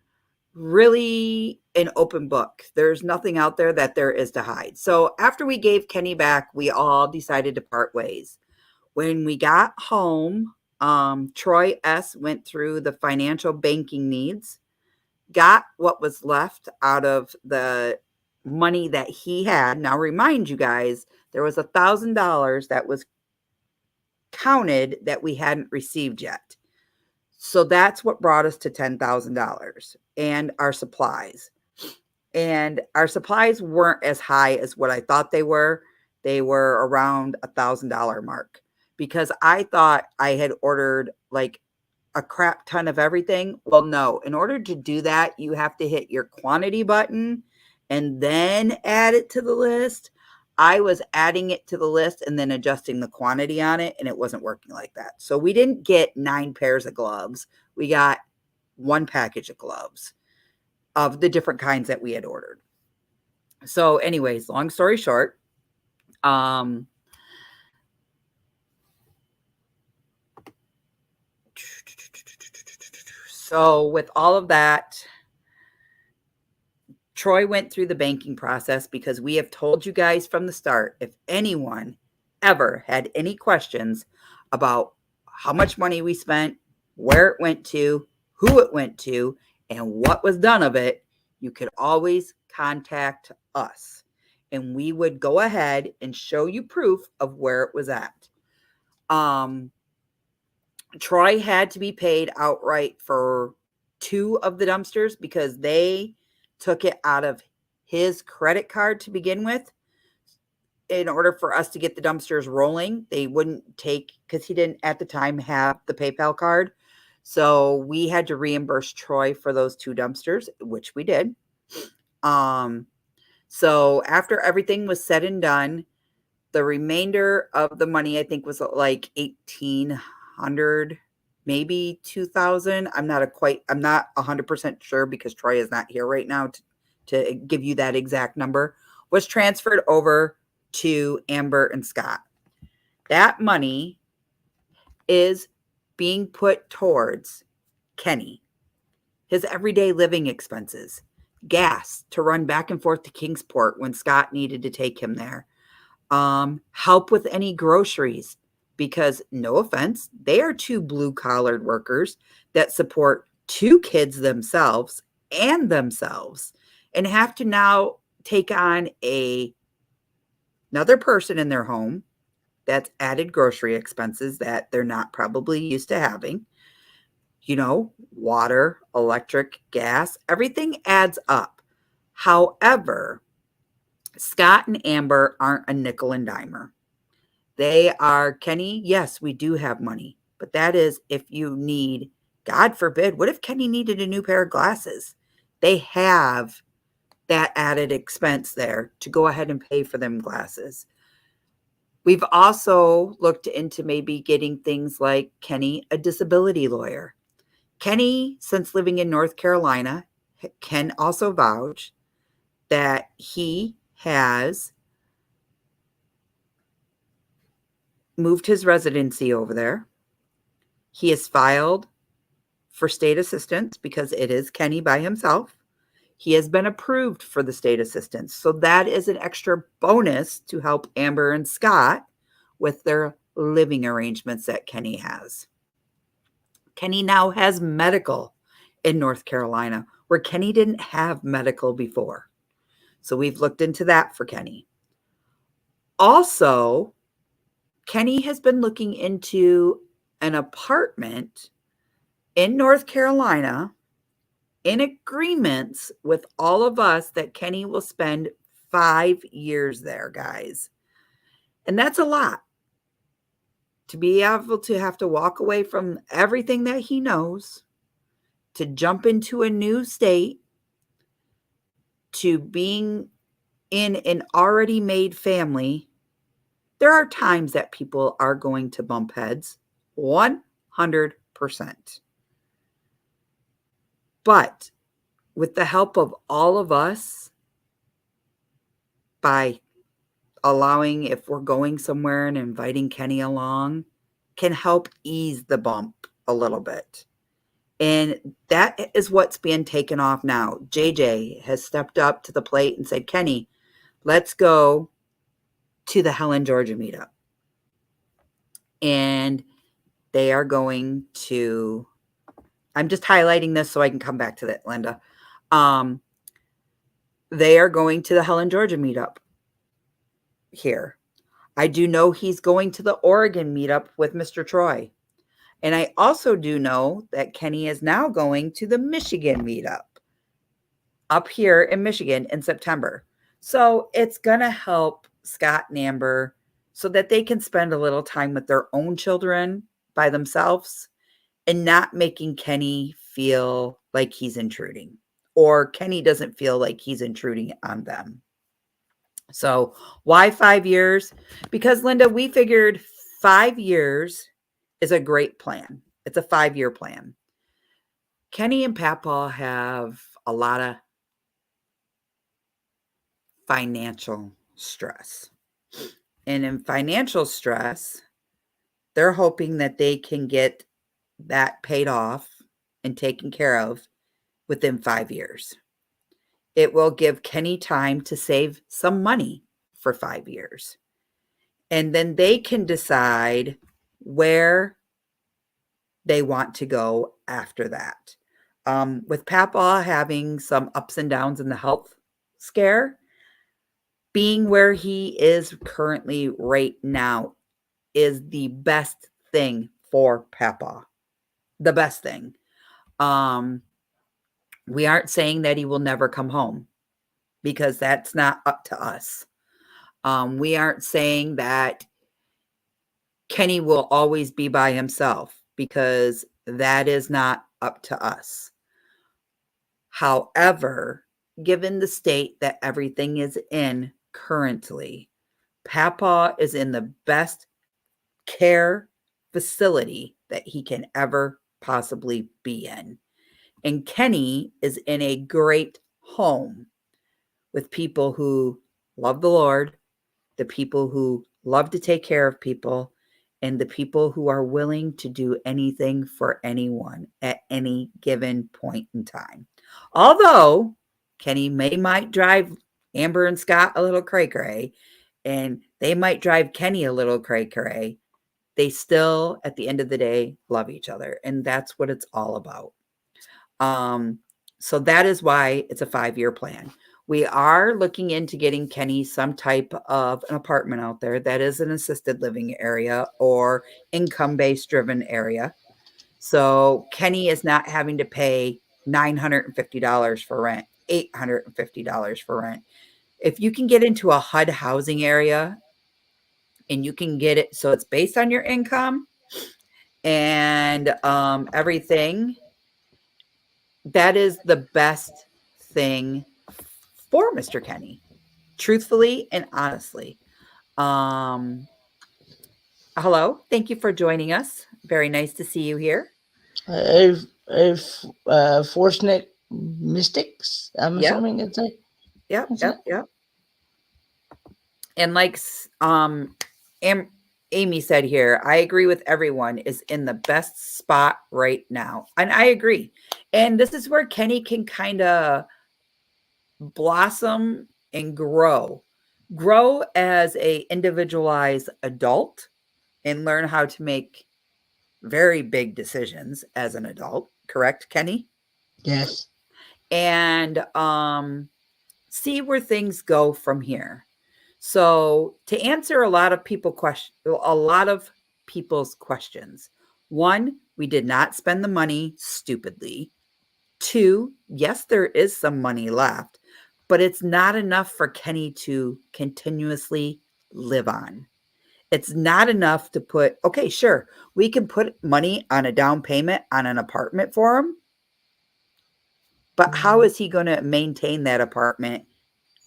really an open book. There's nothing out there that there is to hide. So after we gave Kenny back, we all decided to part ways. When we got home, Troy S. went through the financial banking needs, got what was left out of the money that he had. Now, remind you guys, there was $1,000 that was counted that we hadn't received yet. So that's what brought us to $10,000 and our supplies. And our supplies weren't as high as what I thought they were. They were around $1,000 mark because I thought I had ordered like a crap ton of everything. Well, no, in order to do that, you have to hit your quantity button and then add it to the list. I was adding it to the list and then adjusting the quantity on it, and it wasn't working like that. So we didn't get 9 pairs of gloves. We got 1 package of gloves of the different kinds that we had ordered. So anyways, long story short, so with all of that, Troy went through the banking process because we have told you guys from the start, if anyone ever had any questions about how much money we spent, where it went to, who it went to, and what was done of it, you could always contact us. And we would go ahead and show you proof of where it was at. Troy had to be paid outright for 2 of the dumpsters because they took it out of his credit card to begin with. In order for us to get the dumpsters rolling, they wouldn't take, because he didn't at the time have the PayPal card. So we had to reimburse Troy for those 2 dumpsters, which we did. So after everything was said and done, the remainder of the money, I think, was like 1,800, maybe 2,000. I'm not 100% sure because Troy is not here right now to give you that exact number, was transferred over to Amber and Scott. That money is being put towards Kenny, his everyday living expenses, gas to run back and forth to Kingsport when Scott needed to take him there, help with any groceries, because no offense, they are 2 blue-collared workers that support 2 kids themselves and have to now take on another person in their home. That's added grocery expenses that they're not probably used to having. Water, electric, gas, everything adds up. However, Scott and Amber aren't a nickel and dimer. They are, Kenny, yes, we do have money, but that is if you need, God forbid, what if Kenny needed a new pair of glasses? They have that added expense there to go ahead and pay for them glasses. We've also looked into maybe getting things like Kenny, a disability lawyer. Kenny, since living in North Carolina, can also vouch that he has moved his residency over there. He has filed for state assistance because it is Kenny by himself. He has been approved for the state assistance. So that is an extra bonus to help Amber and Scott with their living arrangements that Kenny has. Kenny now has medical in North Carolina, where Kenny didn't have medical before. So we've looked into that for Kenny. Also, Kenny has been looking into an apartment in North Carolina in agreements with all of us that Kenny will spend 5 years there, guys. And that's a lot. To be able to have to walk away from everything that he knows, to jump into a new state, to being in an already made family, there are times that people are going to bump heads, 100%. But with the help of all of us, by allowing, if we're going somewhere and inviting Kenny along, can help ease the bump a little bit. And that is what's being taken off now. JJ has stepped up to the plate and said, Kenny, let's go to the Helen, Georgia meetup. And they are going to, I'm just highlighting this so I can come back to that, Linda. They are going to the Helen, Georgia meetup here. I do know he's going to the Oregon meetup with Mr. Troy. And I also do know that Kenny is now going to the Michigan meetup up here in Michigan in September. So it's going to help Scott and Amber so that they can spend a little time with their own children by themselves and not making Kenny feel like he's intruding, or Kenny doesn't feel like he's intruding on them. So why 5 years? Because, Linda, we figured 5 years is a great plan. It's a 5-year plan. Kenny and Papa have a lot of financial stress. And in financial stress, they're hoping that they can get that paid off and taken care of within 5 years. It will give Kenny time to save some money for 5 years. And then they can decide where they want to go after that. With Papa having some ups and downs in the health scare, being where he is currently right now is the best thing for Papa. The best thing. We aren't saying that he will never come home, because that's not up to us. We aren't saying that Kenny will always be by himself, because that is not up to us. However, given the state that everything is in currently, Papa is in the best care facility that he can ever possibly be in. And Kenny is in a great home with people who love the Lord, the people who love to take care of people, and the people who are willing to do anything for anyone at any given point in time. Although Kenny might drive Amber and Scott a little cray-cray, and they might drive Kenny a little cray-cray, they still, at the end of the day, love each other. And that's what it's all about. So that is why it's a 5-year plan. We are looking into getting Kenny some type of an apartment out there that is an assisted living area or income-based driven area. So Kenny is not having to pay $950 for rent, $850 for rent. If you can get into a HUD housing area and you can get it so it's based on your income and everything, that is the best thing for Mr. Kenny, truthfully and honestly. Hello, thank you for joining us. Very nice to see you here. Forsnick Mystics. I'm Yep, assuming it's a. yep, What's yep, that? yep. And like Am- Amy said here, I agree with everyone is in the best spot right now. And I agree. And this is where Kenny can kind of blossom and grow. Grow as a individualized adult and learn how to make very big decisions as an adult, correct, Kenny? Yes. And see where things go from here. So, to answer a lot of people's questions. One, we did not spend the money stupidly. Two, yes, there is some money left, but it's not enough for Kenny to continuously live on. It's not enough to put, okay, sure, we can put money on a down payment on an apartment for him, but how is he going to maintain that apartment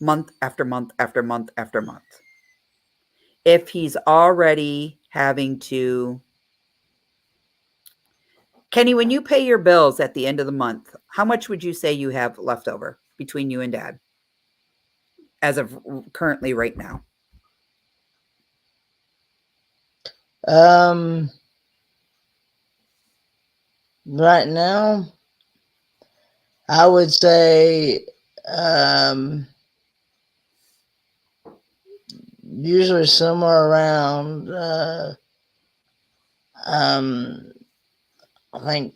month after month after month after month? If he's already having to, Kenny, when you pay your bills at the end of the month, how much would you say you have left over between you and dad as of currently right now? Um. Right now, I would say usually somewhere around um I think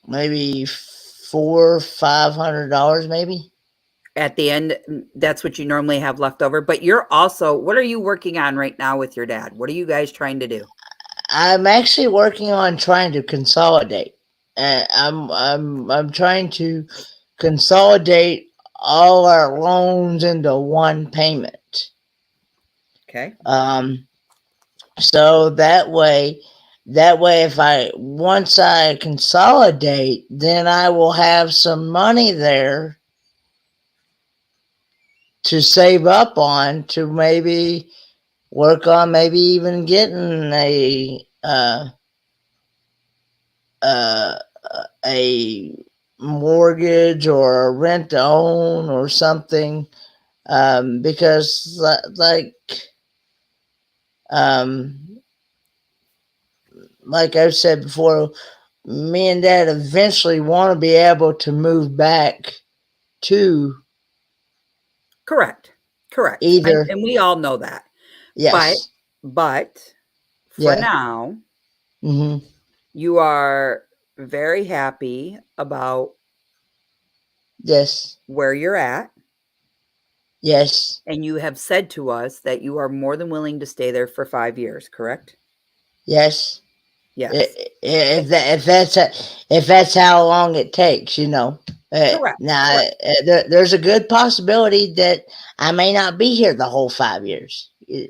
maybe $400-500 maybe. At the end, that's what you normally have left over. But you're also, what are you working on right now with your dad? What are you guys trying to do? I'm actually working on trying to consolidate. I'm trying to consolidate all our loans into one payment. Okay. So that way if I once I consolidate, then I will have some money there to save up on to maybe work on maybe even getting uh, a mortgage or a rent to own or something, because um, like I've said before, me and dad eventually want to be able to move back to Correct. Correct. either. And we all know that. But, Yes. but for Yeah. now, Mm-hmm. you are very happy about Yes. where you're at. Yes. And you have said to us that you are more than willing to stay there for 5 years, correct? Yes. Yes. If that's how long it takes, you know. Correct. Now, Correct. there's a good possibility that I may not be here the whole 5 years. You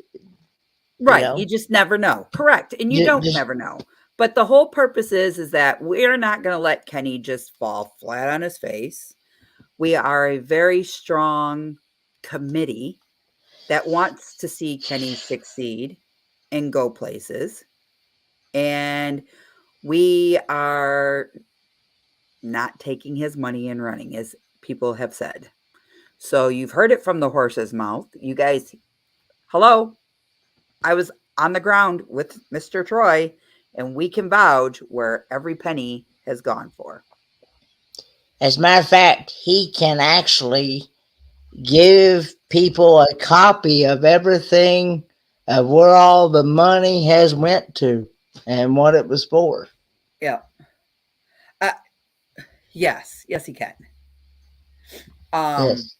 Right. You know, just never know. Correct. And you don't just never know. But the whole purpose is that we're not going to let Kenny just fall flat on his face. We are a very strong committee that wants to see Kenny succeed and go places. And we are not taking his money and running, as people have said. So you've heard it from the horse's mouth. You guys, hello, I was on the ground with Mr. Troy, and we can vouch where every penny has gone for. as a matter of fact, he can actually give people a copy of everything of where all the money has went to and what it was for. Yeah. Uh, yes. Yes, he can. Um, Yes.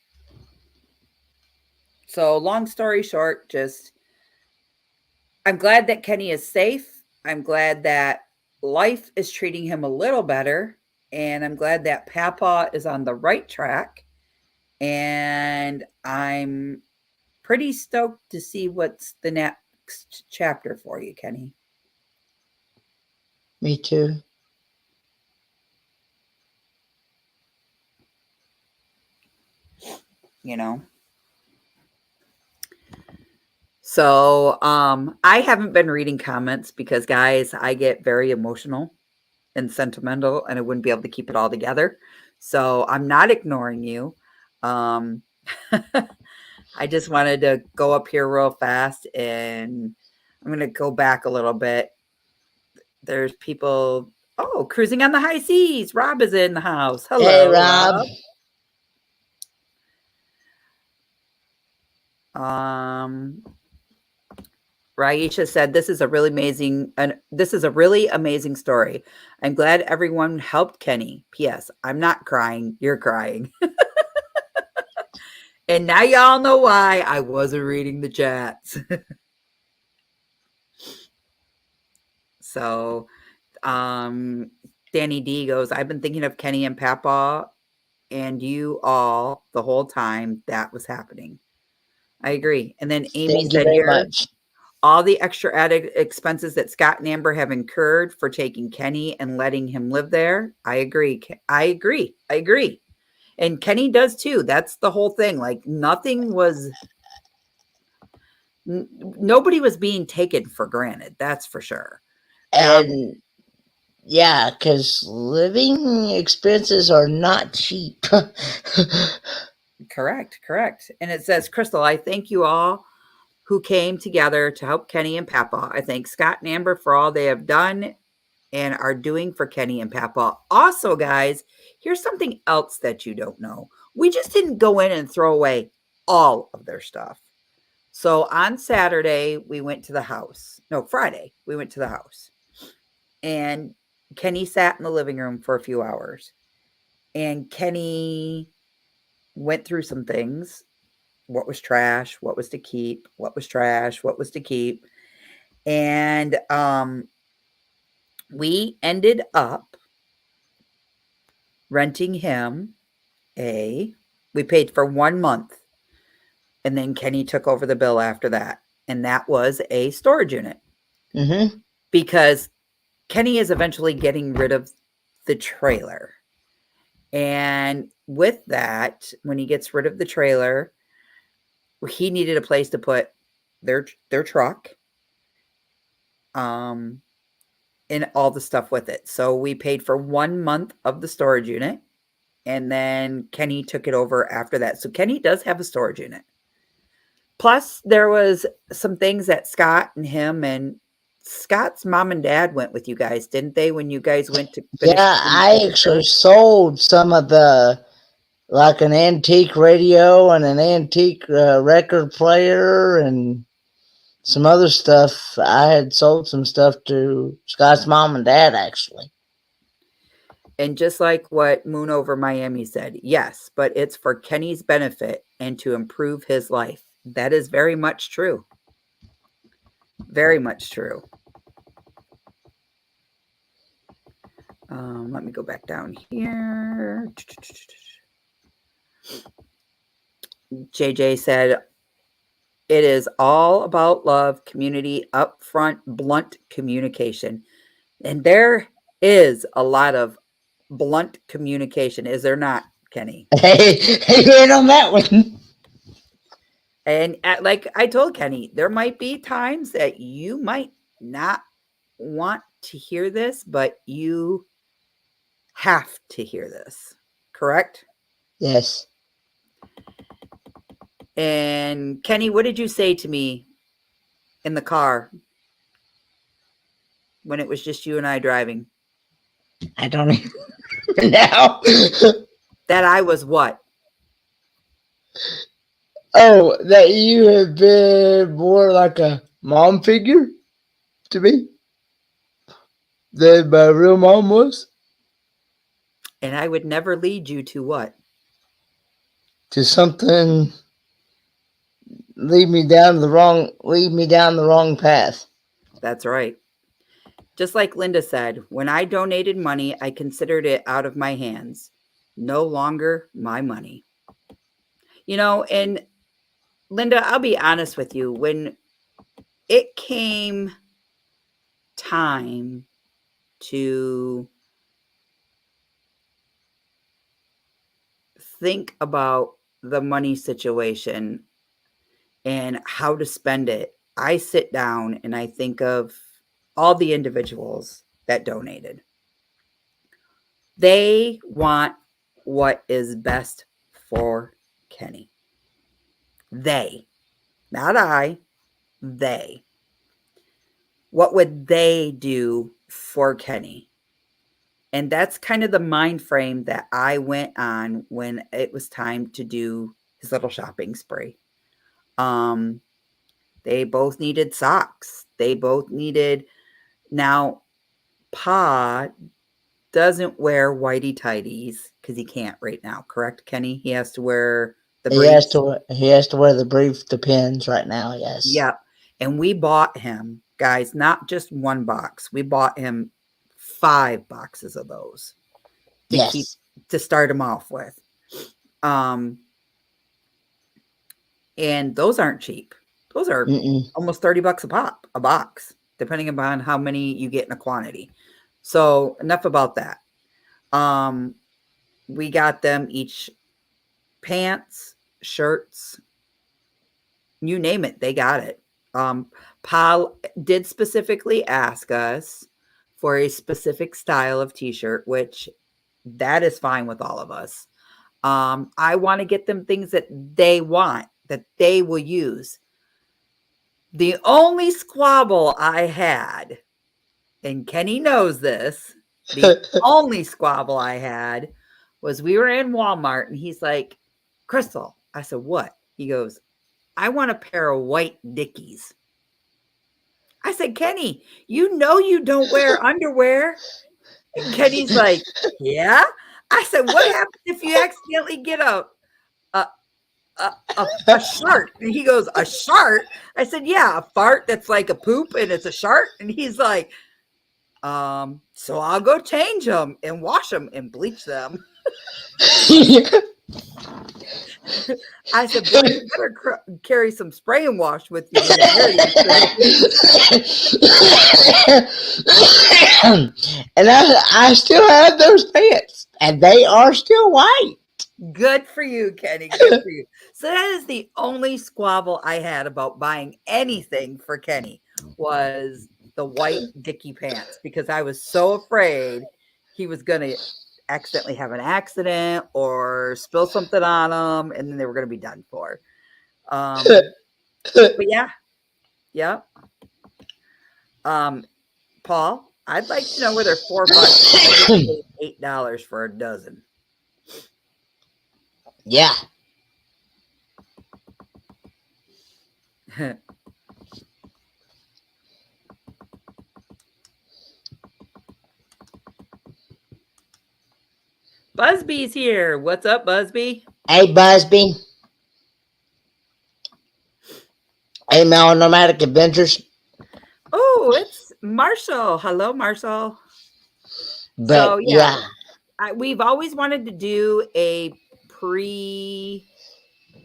so long story short, just I'm glad that Kenny is safe. I'm glad that life is treating him a little better. And I'm glad that Papa is on the right track. And I'm pretty stoked to see what's the next chapter for you, Kenny. Me too. You know? So, I haven't been reading comments because, guys, I get very emotional and sentimental, and I wouldn't be able to keep it all together. So, I'm not ignoring you. Um, I just wanted to go up here real fast, and I'm gonna go back a little bit. There's people. Oh, cruising on the high seas. Rob is in the house. Hey, Hello, Rob. Rob. Um, Raisha said, "This is a really amazing, and this is a really amazing story. I'm glad everyone helped Kenny. P.S. I'm not crying. You're crying." And now y'all know why I wasn't reading the chats. So, Danny D goes, "I've been thinking of Kenny and Papa and you all the whole time that was happening." I agree. And then Amy Thank you said very here, much. all the extra added expenses that Scott and Amber have incurred for taking Kenny and letting him live there. I agree. I agree. I agree. And Kenny does too. That's the whole thing. Like nothing was, nobody was being taken for granted. That's for sure. And yeah, because living expenses are not cheap. Correct. Correct. And it says, Crystal, I thank you all who came together to help Kenny and Papa. I thank Scott and Amber for all they have done and are doing for Kenny and Papa. Also, guys, here's something else that you don't know. We just didn't go in and throw away all of their stuff. So on Saturday, we went to the house. No, Friday, we went to the house. And Kenny sat in the living room for a few hours. And Kenny went through some things. What was trash? What was to keep? What was trash? What was to keep? And we ended up renting him we paid for 1 month, and then Kenny took over the bill after that, and that was a storage unit. Because Kenny is eventually getting rid of the trailer. And with that, when he gets rid of the trailer, he needed a place to put their truck, and all the stuff with it. So we paid for 1 month of the storage unit, and then Kenny took it over after that. So Kenny does have a storage unit. Plus, there was some things that Scott and him and Scott's mom and dad went with you guys, didn't they? When you guys went to finish Yeah, I actually sold some of like an antique radio and an antique record player and some other stuff. I had sold some stuff to Scott's mom and dad, actually. And just like what Moon Over Miami said, yes, but it's for Kenny's benefit and to improve his life. That is very much true. Very much true. Let me go back down here. JJ said, it is all about love, community, upfront, blunt communication. And there is a lot of blunt communication, is there not, Kenny? Hey, you're in on that one. And like I told Kenny, there might be times that you might not want to hear this, but you have to hear this, correct? Yes. And Kenny, what did you say to me in the car when it was just you and I driving? I don't even know. That I was what? Oh, that you have been more like a mom figure to me than my real mom was. And I would never lead you to what? To something, lead me down the wrong path. That's right. Just like Linda said, when I donated money, I considered it out of my hands, no longer my money. You know, and Linda, I'll be honest with you, when it came time to think about the money situation and how to spend it, I sit down and I think of all the individuals that donated. They want what is best for Kenny. They, not I, they. What would they do for Kenny? And that's kind of the mind frame that I went on when it was time to do his little shopping spree. Um, they both needed socks. They both needed. Now, Pa doesn't wear whitey tighties because he can't right now. Correct, Kenny? He has to wear the briefs. He has to wear the brief depends right now. Yes. Yep. And we bought him, guys, not just one box. We bought him 5 boxes of those to start him off with. And those aren't cheap. Those are almost $30 a box, depending upon how many you get in a quantity. So enough about that. We got them each pants, shirts, you name it, they got it. Paul did specifically ask us for a specific style of t-shirt, which that is fine with all of us. I want to get them things that they want, that they will use. The only squabble I had, and Kenny knows this, the only squabble I had was we were in Walmart and he's like, Crystal, I said, what? He goes, I want a pair of white Dickies. I said, Kenny, you know you don't wear underwear. And Kenny's like, yeah. I said, what happens if you accidentally get a shirt? And he goes, a shirt? I said, yeah, a fart that's like a poop and it's a shirt. And he's like, so I'll go change them and wash them and bleach them. I said, boy, you better carry some spray and wash with you. And I still have those pants, and they are still white. Good for you, Kenny. Good for you. So that is the only squabble I had about buying anything for Kenny was the white Dickie pants, because I was so afraid he was going to accidentally have an accident or spill something on them, and then they were going to be done for. But yeah. Paul, I'd like to know whether $4 $8 for a dozen. Yeah. Busby's here. What's up, Busby? Hey, Busby. Hey, Melonomadic Adventures. Oh, it's Marshall. Hello, Marshall. But so, yeah. We've always wanted to do a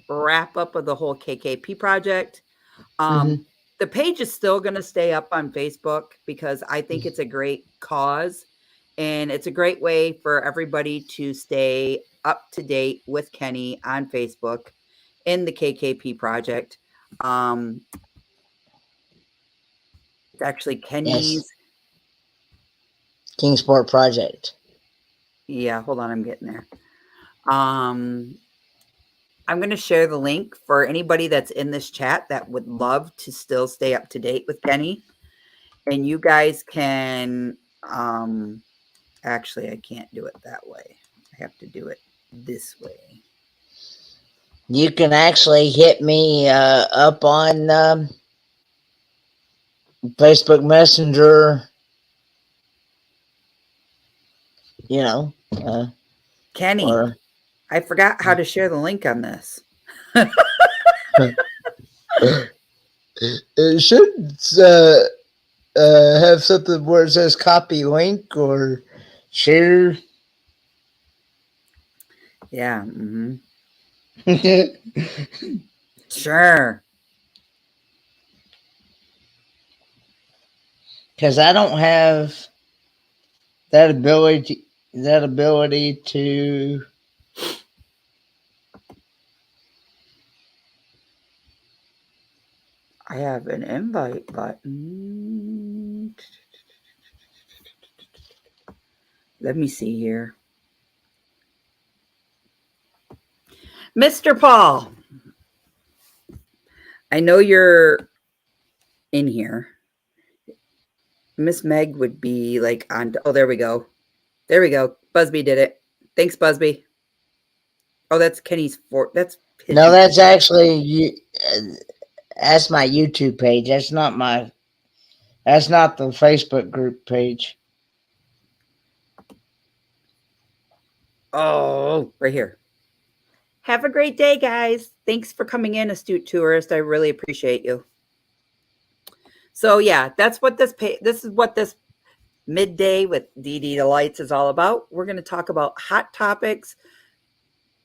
wrap up of the whole KKP project. The page is still going to stay up on Facebook because I think it's a great cause. And it's a great way for everybody to stay up to date with Kenny on Facebook in the KKP project. It's actually Kenny's Kingsport project. Yeah, hold on, I'm getting there. I'm going to share the link for anybody that's in this chat that would love to still stay up to date with Kenny. And you guys can actually, I can't do it that way. I have to do it this way. You can actually hit me up on Facebook Messenger. You know. Kenny, I forgot how to share the link on this. It should have something where it says copy link or share. Yeah. Sure. Because I don't have that ability to I have an invite button. Let me see here. Mr. Paul, I know you're in here. Miss Meg would be like on. Oh, there we go. There we go. Busby did it. Thanks, Busby. Oh, that's Kenny's fort. That's his. No, that's actually that's my YouTube page. That's not my. That's not the Facebook group page. Oh, right here. Have a great day, guys. Thanks for coming in, astute tourist. I really appreciate you. So yeah, that's what this is what this midday with DD Delights is all about. We're going to talk about hot topics,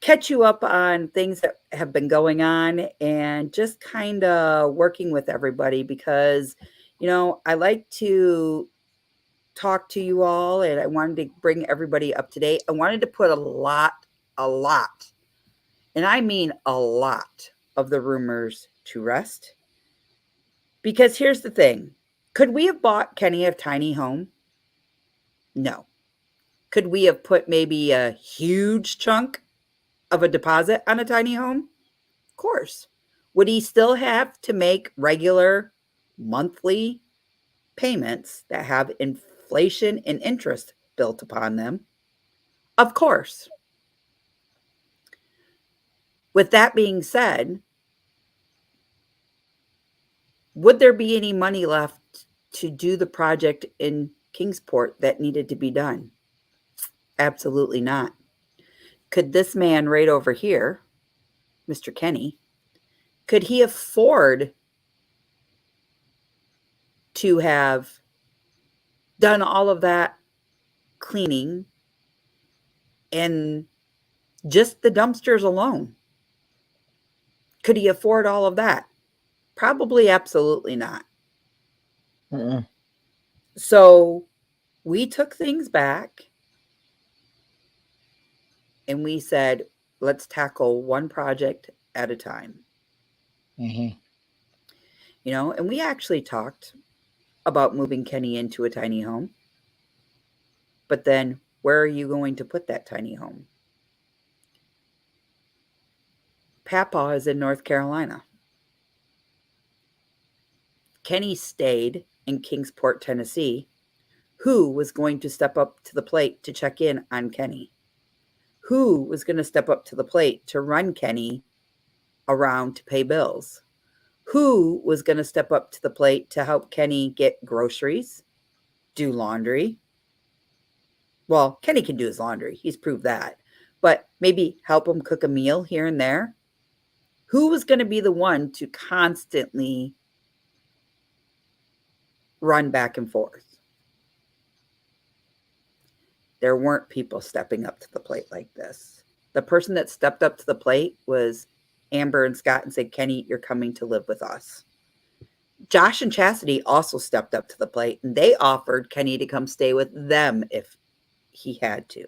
catch you up on things that have been going on, and just kind of working with everybody because, I like to talk to you all and I wanted to bring everybody up to date. I wanted to put a lot, and I mean a lot of the rumors to rest. Because here's the thing. Could we have bought Kenny a tiny home? No. Could we have put maybe a huge chunk of a deposit on a tiny home? Of course. Would he still have to make regular monthly payments that have inflation and interest built upon them? Of course. With that being said, would there be any money left to do the project in Kingsport that needed to be done? Absolutely not. Could this man right over here, Mr. Kenny, could he afford to have done all of that cleaning and just the dumpsters alone? Could he afford all of that? Probably absolutely not. Mm-mm. So we took things back and we said, let's tackle one project at a time. Mm-hmm. And we actually talked about moving Kenny into a tiny home. But then where are you going to put that tiny home? Papaw is in North Carolina. Kenny stayed in Kingsport, Tennessee. Who was going to step up to the plate to check in on Kenny? Who was going to step up to the plate to run Kenny around to pay bills? Who was going to step up to the plate to help Kenny get groceries, do laundry? Well, Kenny can do his laundry. He's proved that. But maybe help him cook a meal here and there. Who was going to be the one to constantly run back and forth? There weren't people stepping up to the plate like this. The person that stepped up to the plate was Amber and Scott and said, Kenny, you're coming to live with us. Josh and Chastity also stepped up to the plate and they offered Kenny to come stay with them if he had to.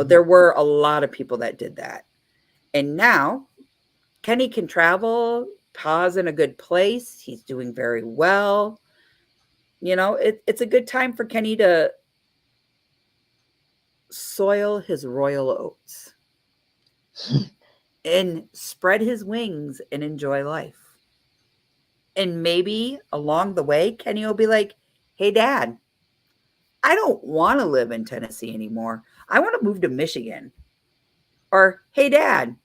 There were a lot of people that did that. And now Kenny can travel, Pa's in a good place. He's doing very well. It's a good time for Kenny to soil his royal oats and spread his wings and enjoy life. And maybe along the way, Kenny will be like, hey, Dad, I don't want to live in Tennessee anymore. I want to move to Michigan. Or, hey, Dad,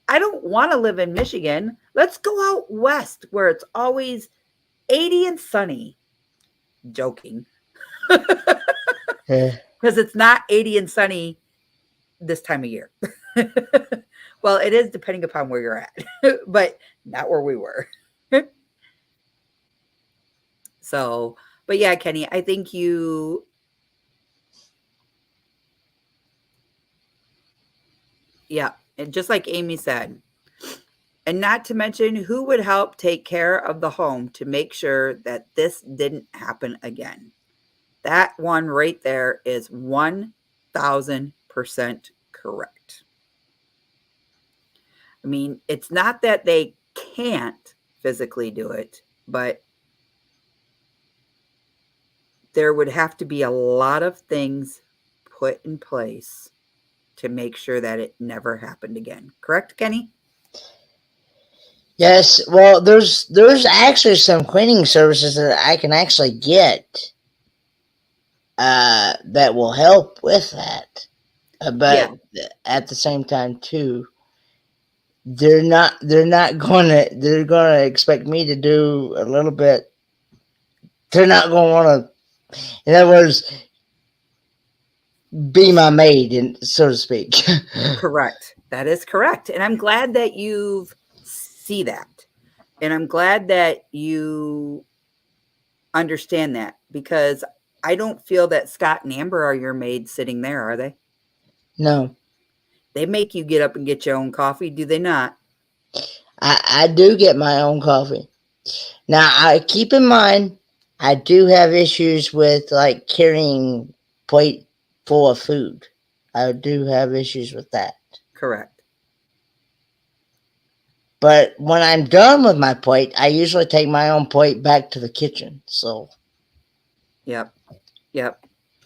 I don't want to live in Michigan. Let's go out west where it's always 80 and sunny. Joking. Because it's not 80 and sunny this time of year. Well, it is depending upon where you're at, but not where we were. So, but yeah, Kenny, I think and just like Amy said, and not to mention who would help take care of the home to make sure that this didn't happen again. That one right there is 1,000% correct. I mean, it's not that they can't physically do it, but there would have to be a lot of things put in place to make sure that it never happened again. Correct, Kenny? Yes. Well, there's actually some cleaning services that I can actually get that will help with that. But at the same time, too, they're gonna expect me to do a little bit. They're not gonna want to, in other words, be my maid, so to speak. Correct. That is correct. And I'm glad that you see that. And I'm glad that you understand that, because I don't feel that Scott and Amber are your maids sitting there, are they? No. They make you get up and get your own coffee, do they not? I do get my own coffee. Now, I keep in mind, I do have issues with like carrying plate full of food. I do have issues with that. Correct. But when I'm done with my plate, I usually take my own plate back to the kitchen. So, Yep.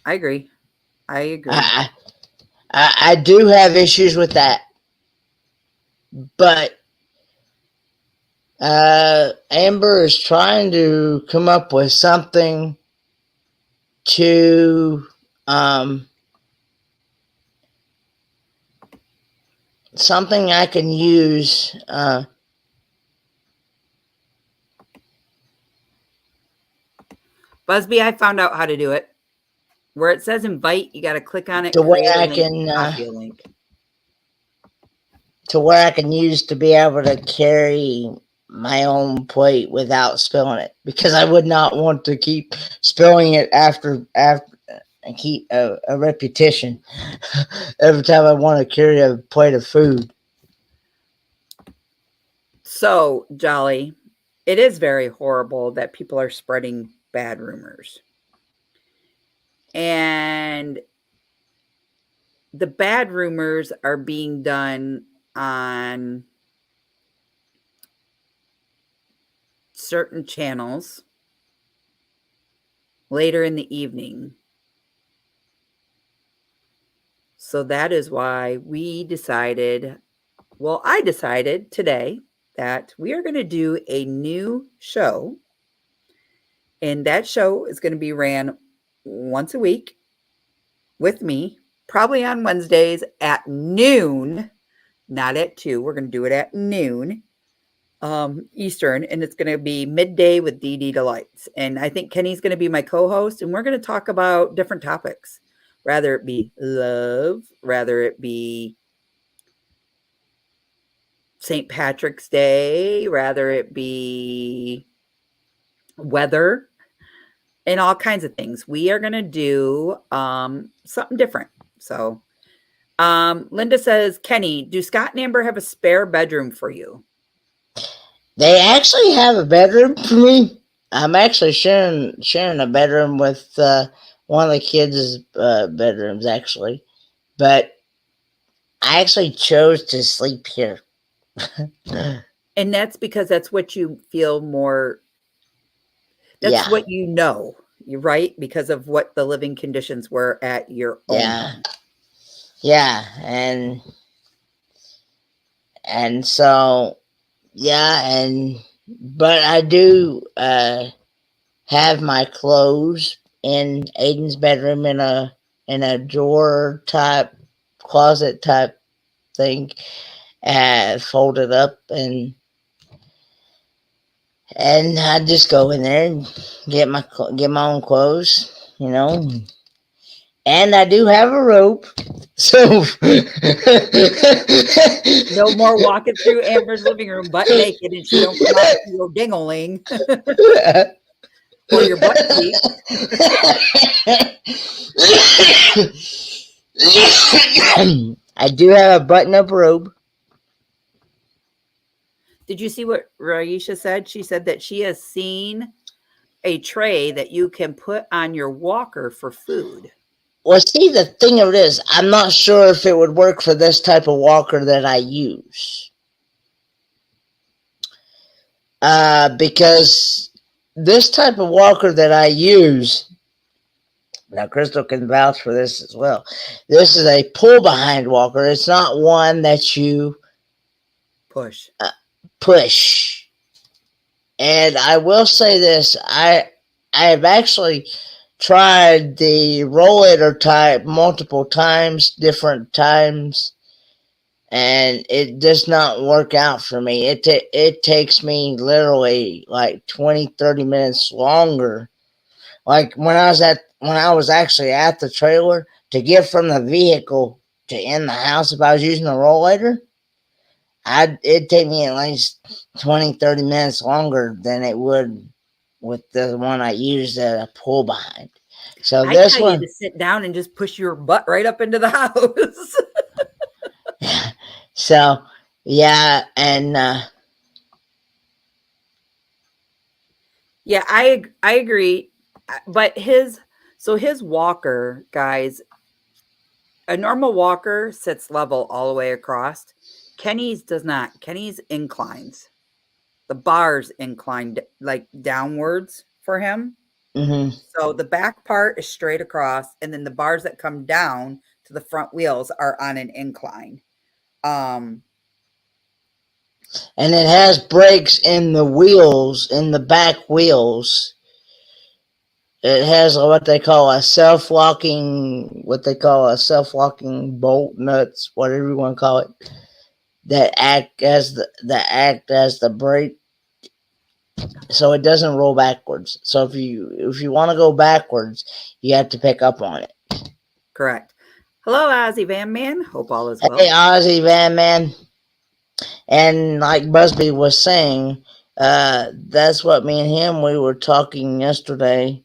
I agree. I do have issues with that. But Amber is trying to come up with something to something I can use. Busby, I found out how to do it. Where it says invite, you got to click on it. To where create a I link, can copy a link. To where I can use to be able to carry my own plate without spilling it, because I would not want to keep spilling it after and keep a repetition every time I want to carry a plate of food. So, Jolly, it is very horrible that people are spreading bad rumors. And the bad rumors are being done on certain channels later in the evening. So that is why I decided today that we are going to do a new show. And that show is going to be ran once a week with me, probably on Wednesdays at noon, not at 2. We're going to do it at noon Eastern, and it's going to be midday with DD Delights. And I think Kenny's going to be my co-host, and we're going to talk about different topics, rather it be love, rather it be St. Patrick's Day, rather it be weather, and all kinds of things. We are going to do something different. So Linda says, Kenny, do Scott and Amber have a spare bedroom for you? They actually have a bedroom for me. I'm actually sharing a bedroom with one of the kids' bedrooms, actually. But I actually chose to sleep here. And that's because that's what you feel more. That's what you know. You're right, because of what the living conditions were at your own home. Yeah, and so but I do have my clothes in Aiden's bedroom in a drawer type, closet type thing, folded up, and I just go in there and get my own clothes, and I do have a rope, so no more walking through Amber's living room butt naked, and she don't come out with your ding-a-ling or your butt cheek. I do have a button-up robe. Did you see what Raisha said? She said that she has seen a tray that you can put on your walker for food. Well, see, the thing of it is, I'm not sure if it would work for this type of walker that I use. Because this type of walker that I use, now Crystal can vouch for this as well. This is a pull behind walker. It's not one that you Push. push. And I will say this: I have actually tried the rollator type multiple times, different times, and it does not work out for me. It takes me literally like 20-30 minutes longer. Like when I was actually at the trailer to get from the vehicle to in the house, if I was using a rollator, it'd take me at least 20-30 minutes longer than it would with the one I used at a pull behind. So I this tell you one, to sit down and just push your butt right up into the house. so yeah, and Yeah, I agree. But his walker, guys, a normal walker sits level all the way across. Kenny's does not. Kenny's inclines. The bars inclined like downwards for him. mhm. So the back part is straight across, and then the bars that come down to the front wheels are on an incline. Um, And it has brakes in the wheels, in the back wheels. It has what they call a self-locking bolt nuts, whatever you want to call it, that act as the brake, so it doesn't roll backwards. So if you want to go backwards, you have to pick up on it. correct. Hello, Ozzy Van Man. Hope all is well. Hey, Ozzy Van Man, and like Busby was saying, that's what me and him we were talking yesterday.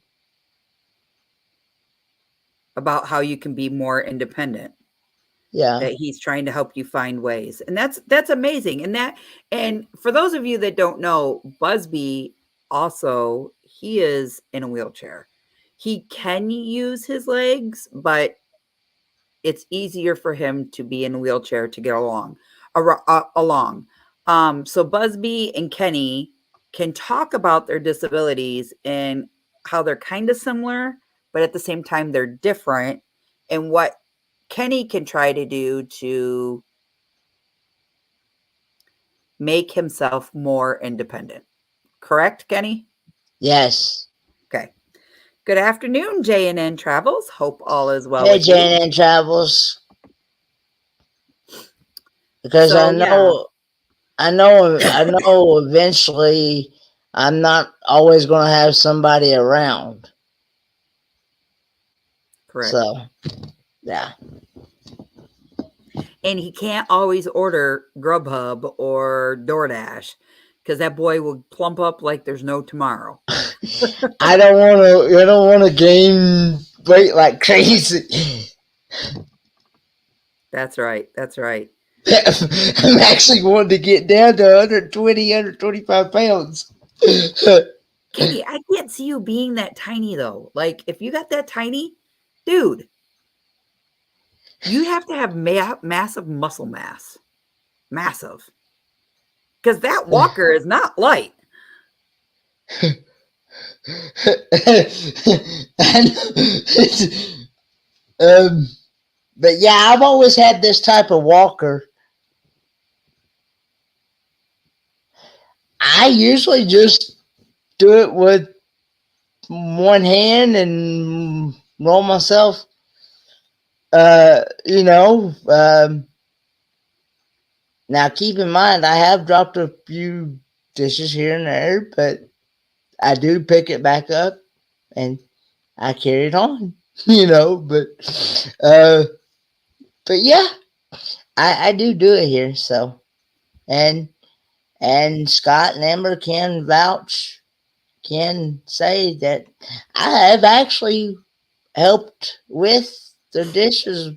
About how you can be more independent. Yeah. That he's trying to help you find ways. And that's amazing. And for those of you that don't know, Busby also he is in a wheelchair. He can use his legs, but it's easier for him to be in a wheelchair to get along. So Busby and Kenny can talk about their disabilities and how they're kind of similar, but at the same time they're different, and what Kenny can try to do to make himself more independent. Correct, Kenny? Yes. Okay. Good afternoon, J&N Travels. Hope all is well Hey, with you. Jane and Travels. Because So, yeah, I know eventually I'm not always going to have somebody around. correct. So, yeah. And he can't always order Grubhub or DoorDash because that boy will plump up like there's no tomorrow. I don't want to gain weight like crazy. That's right. That's right. I'm actually wanting to get down to 120, 125 pounds. Kenny, I can't see you being that tiny though. Like if you got that tiny, dude, you have to have massive muscle mass. Massive. Because that walker is not light. But yeah, I've always had this type of walker. I usually just do it with one hand and roll myself. You know, now keep in mind I have dropped a few dishes here and there, but I do pick it back up and I carry it on. You know, but yeah, I do it here. So and Scott and Amber can vouch, can say that I have actually helped with the dishes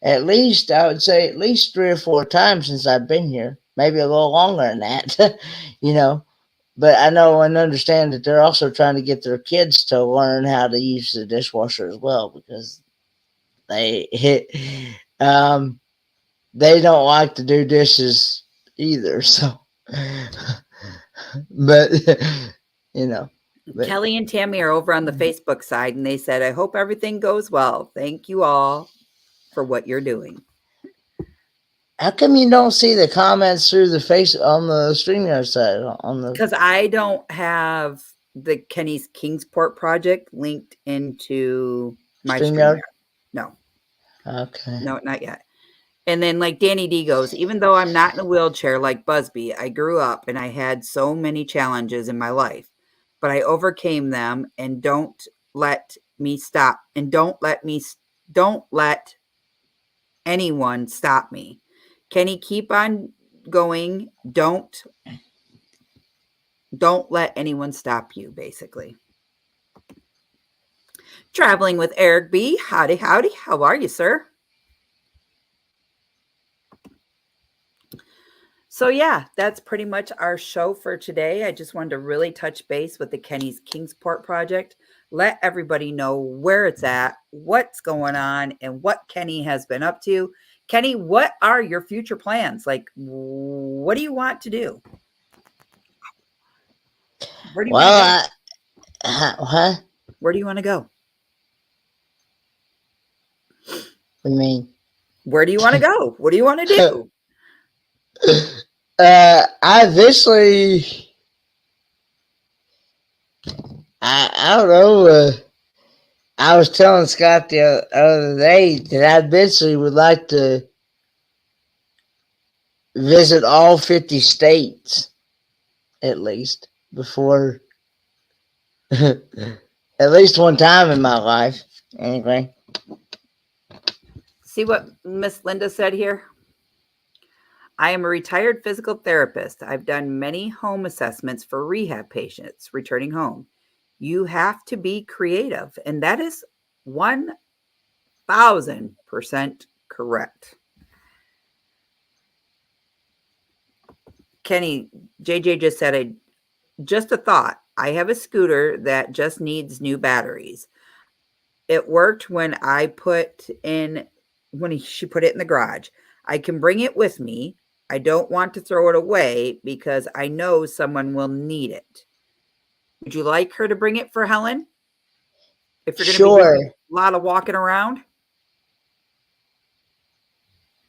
at least, I would say, at least 3 or 4 times since I've been here. Maybe a little longer than that, you know. But I know and understand that they're also trying to get their kids to learn how to use the dishwasher as well because they um, they don't like to do dishes either. So but you know, but Kelly and Tammy are over on the Facebook side, and they said, I hope everything goes well. Thank you all for what you're doing. how come you don't see the comments through the face on the StreamYard side on the? Because I don't have the Kenny's Kingsport project linked into my StreamYard? StreamYard. No, Okay. no, not yet. And then, like Danny D goes, even though I'm not in a wheelchair like Busby, I grew up and I had so many challenges in my life, but I overcame them and don't let me stop and don't let anyone stop me. Kenny, keep on going. Don't let anyone stop you, basically. Traveling with Eric B. Howdy, howdy. How are you, sir? So yeah, that's pretty much our show for today. I just wanted to really touch base with the Kenny's Kingsport project, let everybody know where it's at, what's going on, and what Kenny has been up to. Kenny, what are your future plans? Like, what do you want to do? Where do you want to go? What? Where do you want to go? What do you mean? Where do you want to go? What do you want to do? I eventually, I don't know. I was telling Scott the other day that I eventually would like to visit all 50 states, at least, before, at least one time in my life, anyway. See what Miss Linda said here? I am a retired physical therapist. I've done many home assessments for rehab patients returning home. You have to be creative, and that is 1000% correct. Kenny, JJ just said, just a thought. I have a scooter that just needs new batteries. It worked when I put in, she put it in the garage. I can bring it with me. I don't want to throw it away because I know someone will need it. Would you like her to bring it for Helen? If you're going to be doing a lot of walking around?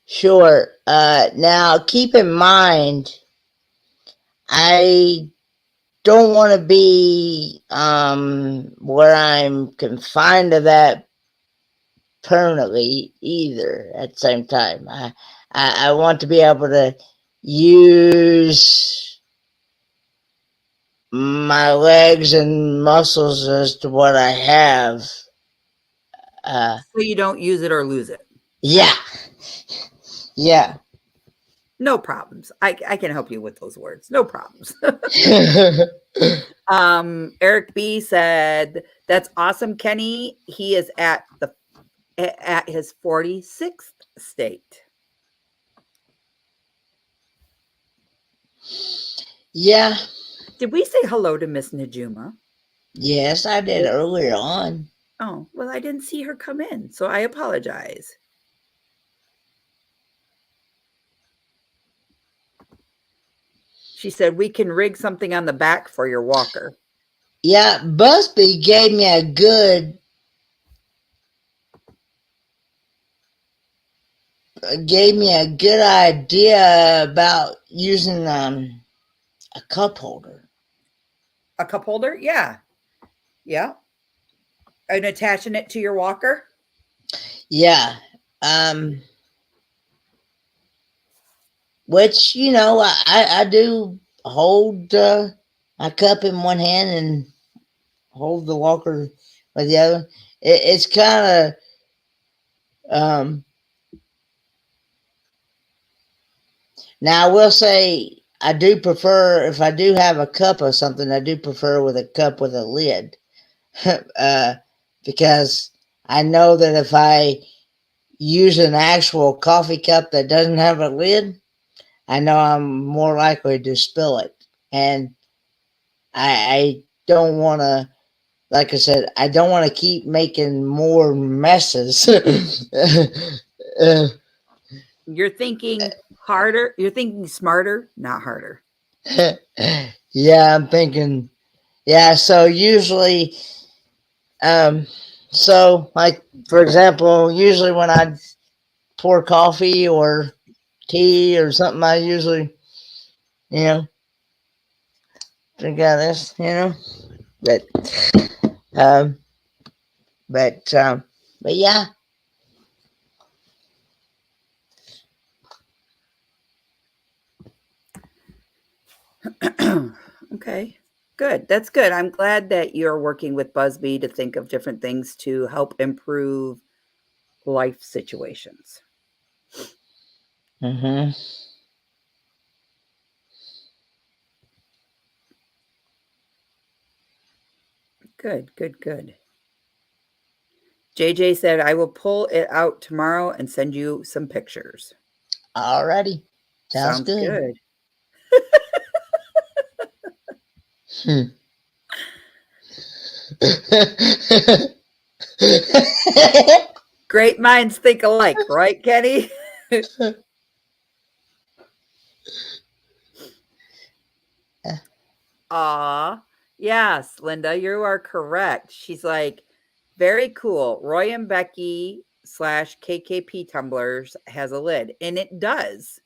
Sure. Now, keep in mind, I don't want to be where I'm confined to that permanently either at the same time. I want to be able to use my legs and muscles as to what I have. So you don't use it or lose it. Yeah. Yeah. No problems. I can help you with those words. No problems. Eric B said, that's awesome, Kenny. He is at his 46th state. Yeah. Did we say hello to Miss Najuma? Yes, I did earlier on. Oh, well, I didn't see her come in, so I apologize. She said, we can rig something on the back for your walker. Yeah, Busby gave me a good idea about using a cup holder. A cup holder? Yeah. Yeah. And attaching it to your walker? Yeah. Which, you know, I do hold my cup in one hand and hold the walker with the other. It's kind of now I will say I do prefer, if I do have a cup of something, I do prefer with a cup with a lid. Because I know that if I use an actual coffee cup that doesn't have a lid, I know I'm more likely to spill it. And I don't want to, like I said, I don't want to keep making more messes. You're thinking harder. You're thinking smarter, not harder. Yeah, I'm thinking. Yeah, so usually, so like for example, usually when I pour coffee or tea or something, I usually, you know, drink out of this, but um, but yeah. Okay, good. That's good. I'm glad that you're working with Busby to think of different things to help improve life situations. Mm-hmm. Good, good, good. JJ said, I will pull it out tomorrow and send you some pictures. Alrighty, sounds Sounds good. good. Hmm. Great minds think alike, right, Kenny? Aw. Yes, Linda, you are correct. She's like, very cool. Roy and Becky slash KKP tumblers has a lid, and it does.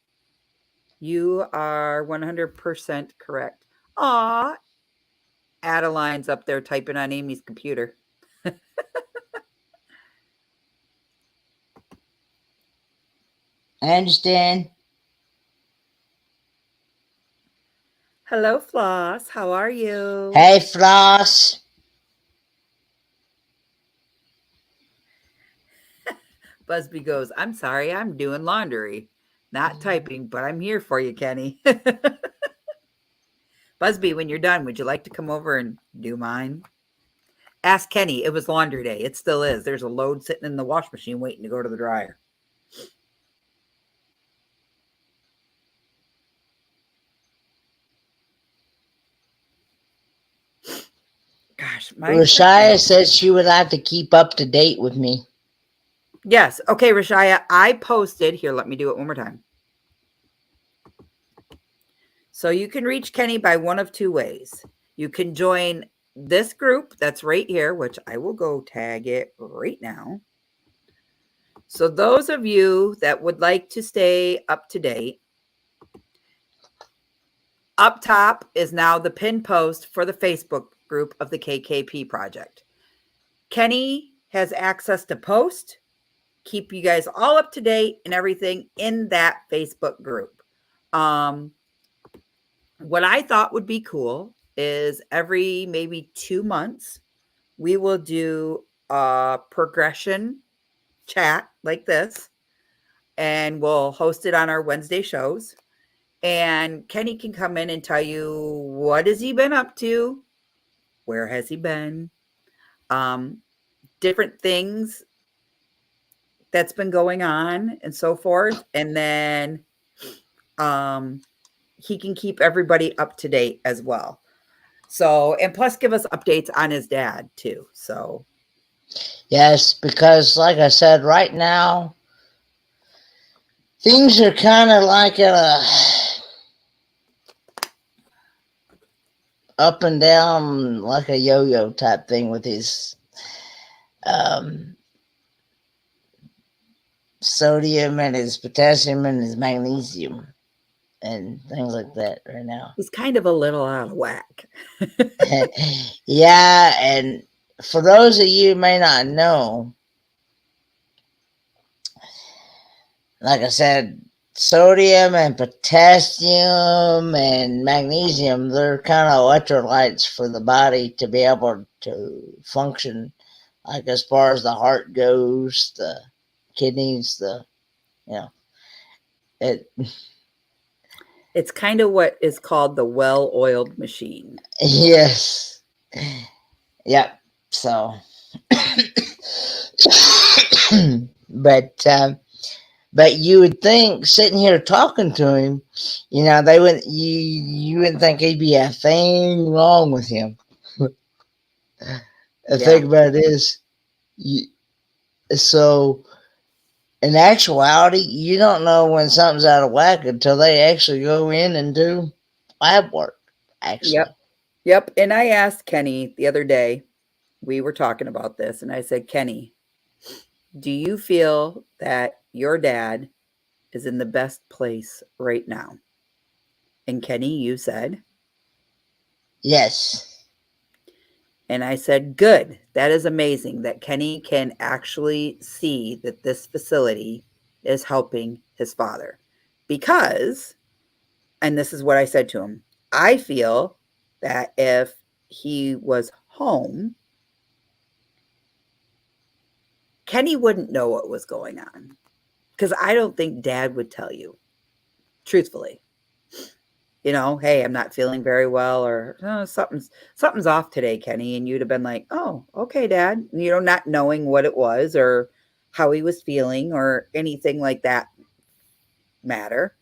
You are 100% correct. Aw, Adeline's up there typing on Amy's computer. I understand. Hello, Floss. How are you? Hey, Floss. Busby goes, I'm sorry, I'm doing laundry. Not typing, but I'm here for you, Kenny. Busby, when you're done, would you like to come over and do mine? Ask Kenny. It was laundry day. It still is. There's a load sitting in the wash machine waiting to go to the dryer. Gosh, my Rashaya freaking. said she would like to keep up to date with me. Yes. Okay, Rashaya, I posted. Here, let me do it one more time. So you can reach Kenny by one of two ways. You can join this group that's right here, which I will go tag it right now. So those of you that would like to stay up to date, up top is now the pin post for the Facebook group of the KKP project. Kenny has access to post, keep you guys all up to date and everything in that Facebook group. What I thought would be cool is every maybe 2 months, we will do a progression chat like this, and we'll host it on our Wednesday shows. And Kenny can come in and tell you what has he been up to, where has he been, um, different things that's been going on and so forth. And then um, he can keep everybody up to date as well. So, and plus give us updates on his dad too. So, Yes, because like I said, right now things are kind of like a up and down, like a yo-yo type thing with his um, sodium and his potassium and his magnesium and things like that right now. he's kind of a little out of whack. Yeah, and for those of you who may not know, like I said, sodium and potassium and magnesium, they're kind of electrolytes for the body to be able to function, like as far as the heart goes, the kidneys, you know, it, It's kind of what is called the well oiled machine. yes. Yep. So, but but you would think sitting here talking to him, they wouldn't you wouldn't think he'd be a thing wrong with him. The Yeah. thing about it is, you, so in actuality, you don't know when something's out of whack until they actually go in and do lab work. actually. Yep. And I asked Kenny the other day, we were talking about this, and I said, Kenny, do you feel that your dad is in the best place right now? And Kenny, you said, Yes. and I said, good. That is amazing that Kenny can actually see that this facility is helping his father. Because, and this is what I said to him, I feel that if he was home, Kenny wouldn't know what was going on. Because I don't think dad would tell you, truthfully. Hey, I'm not feeling very well, or oh, something's off today, Kenny, and you'd have been like, oh, okay, Dad, not knowing what it was or how he was feeling or anything like that matter.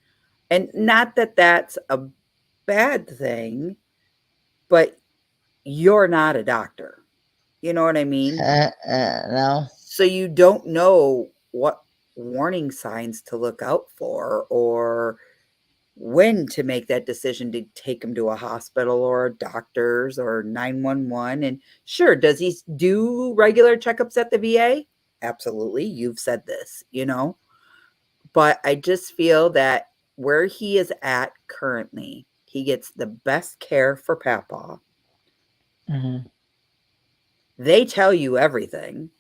And not that that's a bad thing, but you're not a doctor. You know what I mean? No. So you don't know what warning signs to look out for or when to make that decision to take him to a hospital or a doctor's or 911. And sure, does he do regular checkups at the VA? Absolutely. You've said this. But I just feel that where he is at currently, he gets the best care for Papa. Mm-hmm. They tell you everything.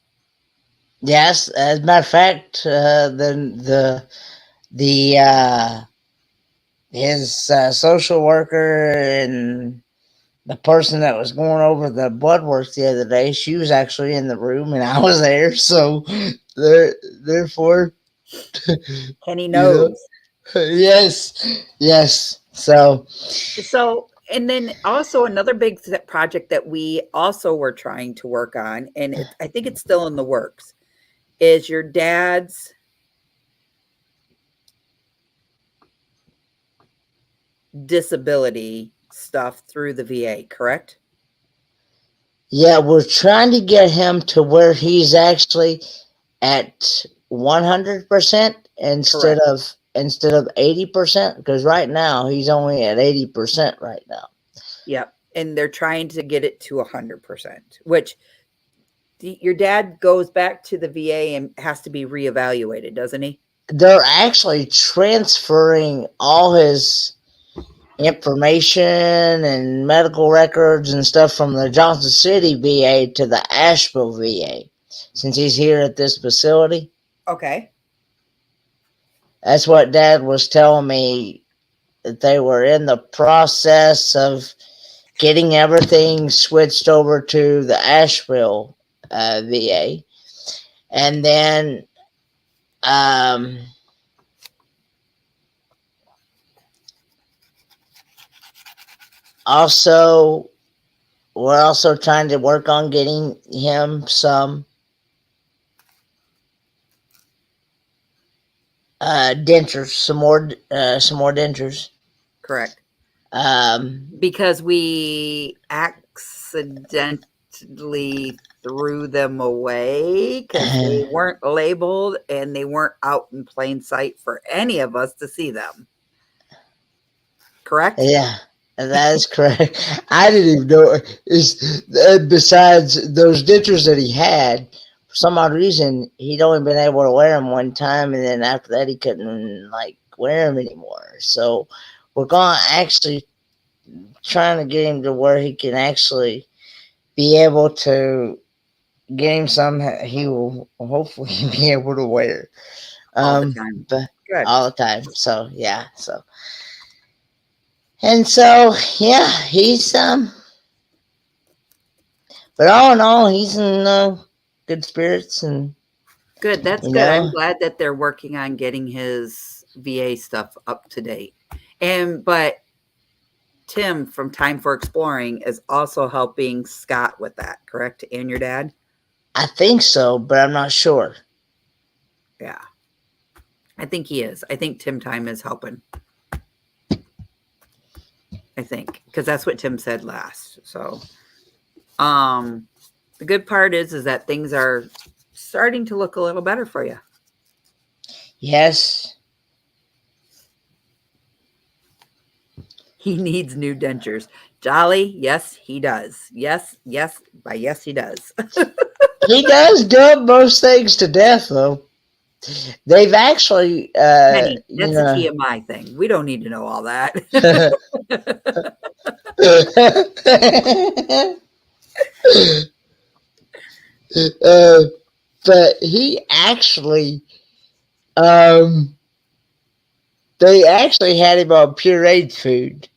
Yes, as a matter of fact, the his social worker and the person that was going over the blood work the other day, she was actually in the room and I was there. So therefore, Kenny you know, knows. yes. So So, and then also another big project that we also were trying to work on, and I think it's still in the works, is your dad's disability stuff through the VA, correct? yeah, we're trying to get him to where he's actually at 100% Correct. instead of 80%, because right now he's only at 80% right now. Yep. And they're trying to get it to 100%, which your dad goes back to the VA and has to be reevaluated, doesn't he? They're actually transferring all his information and medical records and stuff from the Johnson City VA to the Asheville VA since he's here at this facility. Okay. That's what Dad was telling me, that they were in the process of getting everything switched over to the Asheville VA. And then also, we're also trying to work on getting him some dentures, some more dentures. Correct. Um, Because we accidentally threw them away because they weren't labeled and they weren't out in plain sight for any of us to see them. Correct? yeah, that is correct. I didn't even know. Besides those dentures that he had, for some odd reason, he'd only been able to wear them one time, and then after that, he couldn't wear them anymore. So we're gonna actually trying to get him to where he can actually be able to get him some he will hopefully be able to wear All the time. but Good. all the time. So yeah, yeah, he's but all in all, he's in good spirits, and Good. That's you good. know, I'm glad that they're working on getting his VA stuff up to date. But Tim from Time for Exploring is also helping Scott with that, correct? And your dad? I think so, but I'm not sure. Yeah. I think he is. I think Tim Time is helping. I think because that's what Tim said last. So, the good part is that things are starting to look a little better for you. Yes. He needs new dentures. Jolly, yes, he does. Yes, yes, by yes, he does. He does dub most things to death, though. They've actually, Penny, you that's a know, TMI thing. We don't need to know all that. uh, but he actually, um, they actually had him on pureed food.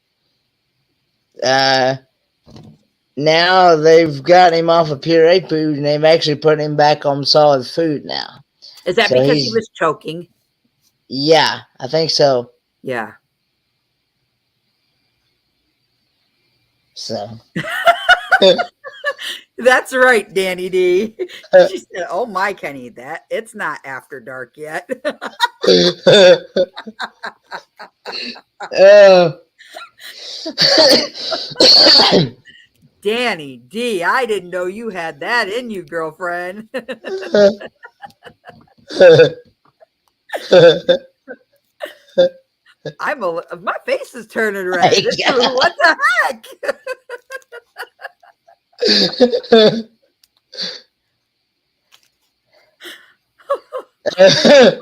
Now they've got him off of pureed food, and they've actually put him back on solid food now. Is that So because he he's, was choking? yeah, I think so. Yeah. So. That's right, Danny D. She said, "Oh my, Kenny, that it's not after dark yet." uh, Danny D, I didn't know you had that in you, girlfriend. My face is turning red. What the heck?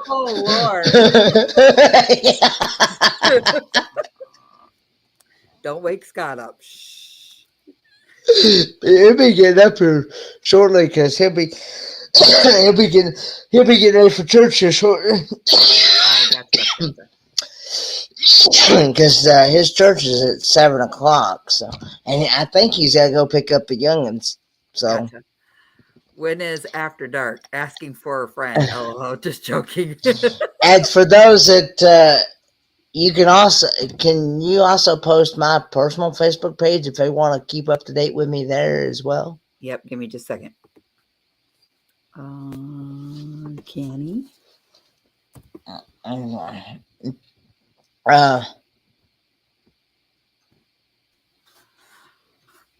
Oh Lord. Don't wake Scott up. Shh. He'll be getting up here shortly because he'll be getting ready for church here shortly. Oh, gotcha. Because his church is at 7 o'clock. So, and I think he's got to go pick up the youngins. So, Gotcha. When is after dark? Asking for a friend. Oh, just joking. and for those that you can you also post my personal Facebook page if they want to keep up to date with me there as well. Yep, give me just a second. Kenny.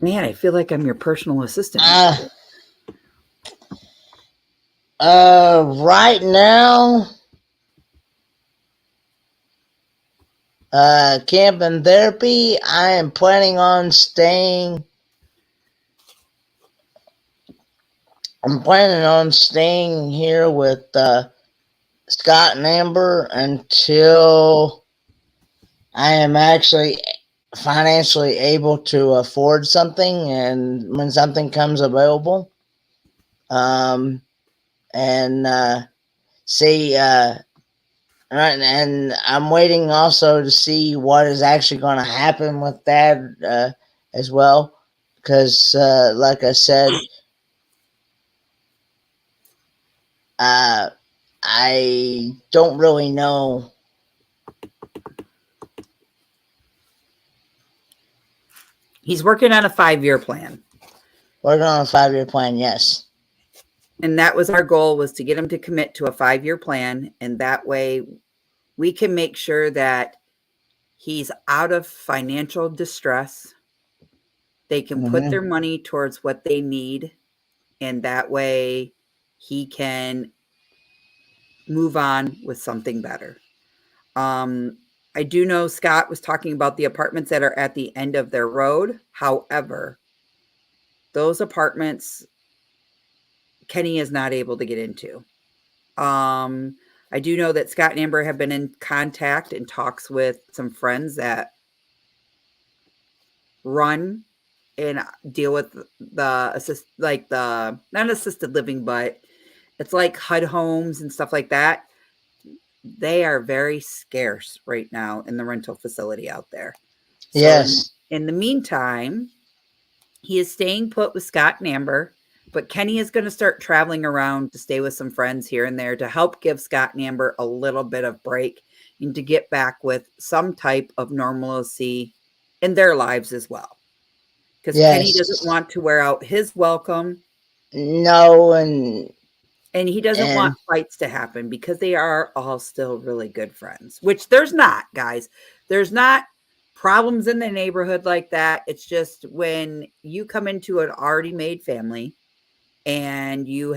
Man, I feel like I'm your personal assistant. Right now, camp and therapy. I am planning on staying. I'm planning on staying here with Scott and Amber until I am actually financially able to afford something, and when something comes available, and see. Right, and I'm waiting also to see what is actually going to happen with that as well, because like I said, I don't really know. He's working on a 5-year plan. Working on a 5-year plan, yes. And that was our goal, was to get him to commit to a 5-year plan. And that way we can make sure that he's out of financial distress. They can put their money towards what they need. And that way he can move on with something better. I do know Scott was talking about the apartments that are at the end of their road. However, those apartments Kenny is not able to get into. I do know that Scott and Amber have been in contact and talks with some friends that run and deal with the not assisted living, but it's like HUD homes and stuff like that. They are very scarce right now in the rental facility out there. So Yes. in the meantime, he is staying put with Scott and Amber, but Kenny is going to start traveling around to stay with some friends here and there to help give Scott and Amber a little bit of break and to get back with some type of normalcy in their lives as well. Because Kenny doesn't want to wear out his welcome. No, and he doesn't want fights to happen because they are all still really good friends, which there's not, guys. There's not problems in the neighborhood like that. It's just when you come into an already made family and you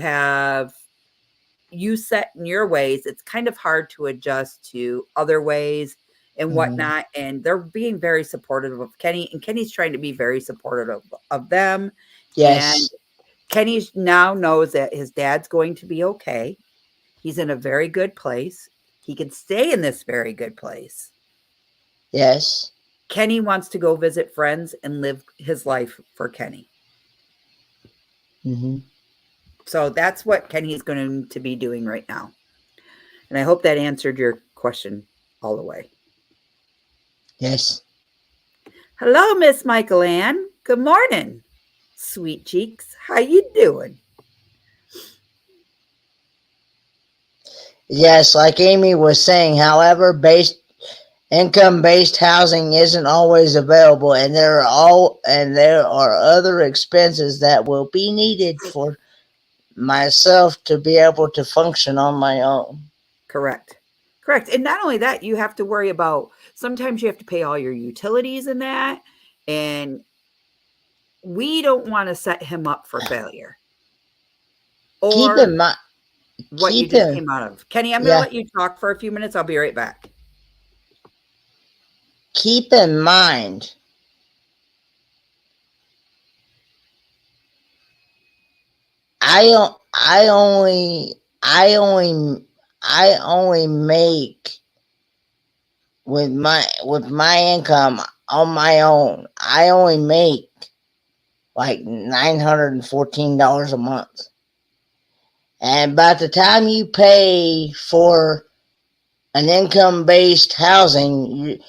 set in your ways, it's kind of hard to adjust to other ways and whatnot. And they're being very supportive of Kenny, and Kenny's trying to be very supportive of them. And Yes. Kenny now knows that his dad's going to be okay. He's in a very good place. He can stay in this very good place. Yes. Kenny wants to go visit friends and live his life for Kenny. Mm-hmm. So that's what Kenny's going to be doing right now. And I hope that answered your question all the way. Yes. Hello, Miss Michael Ann. Good morning, sweet cheeks. How you doing? Yes, like Amy was saying, however, income-based housing isn't always available, and there are other expenses that will be needed for myself to be able to function on my own. Correct. Correct. And not only that, you have to worry about sometimes you have to pay all your utilities in that. And we don't want to set him up for failure Keep or in mind, what you keep just in came out of. Kenny, I'm going to yeah, let you talk for a few minutes. I'll be right back. keep in mind, I only make with my income on my own. I only make like $914 a month. And by the time you pay for an income-based housing,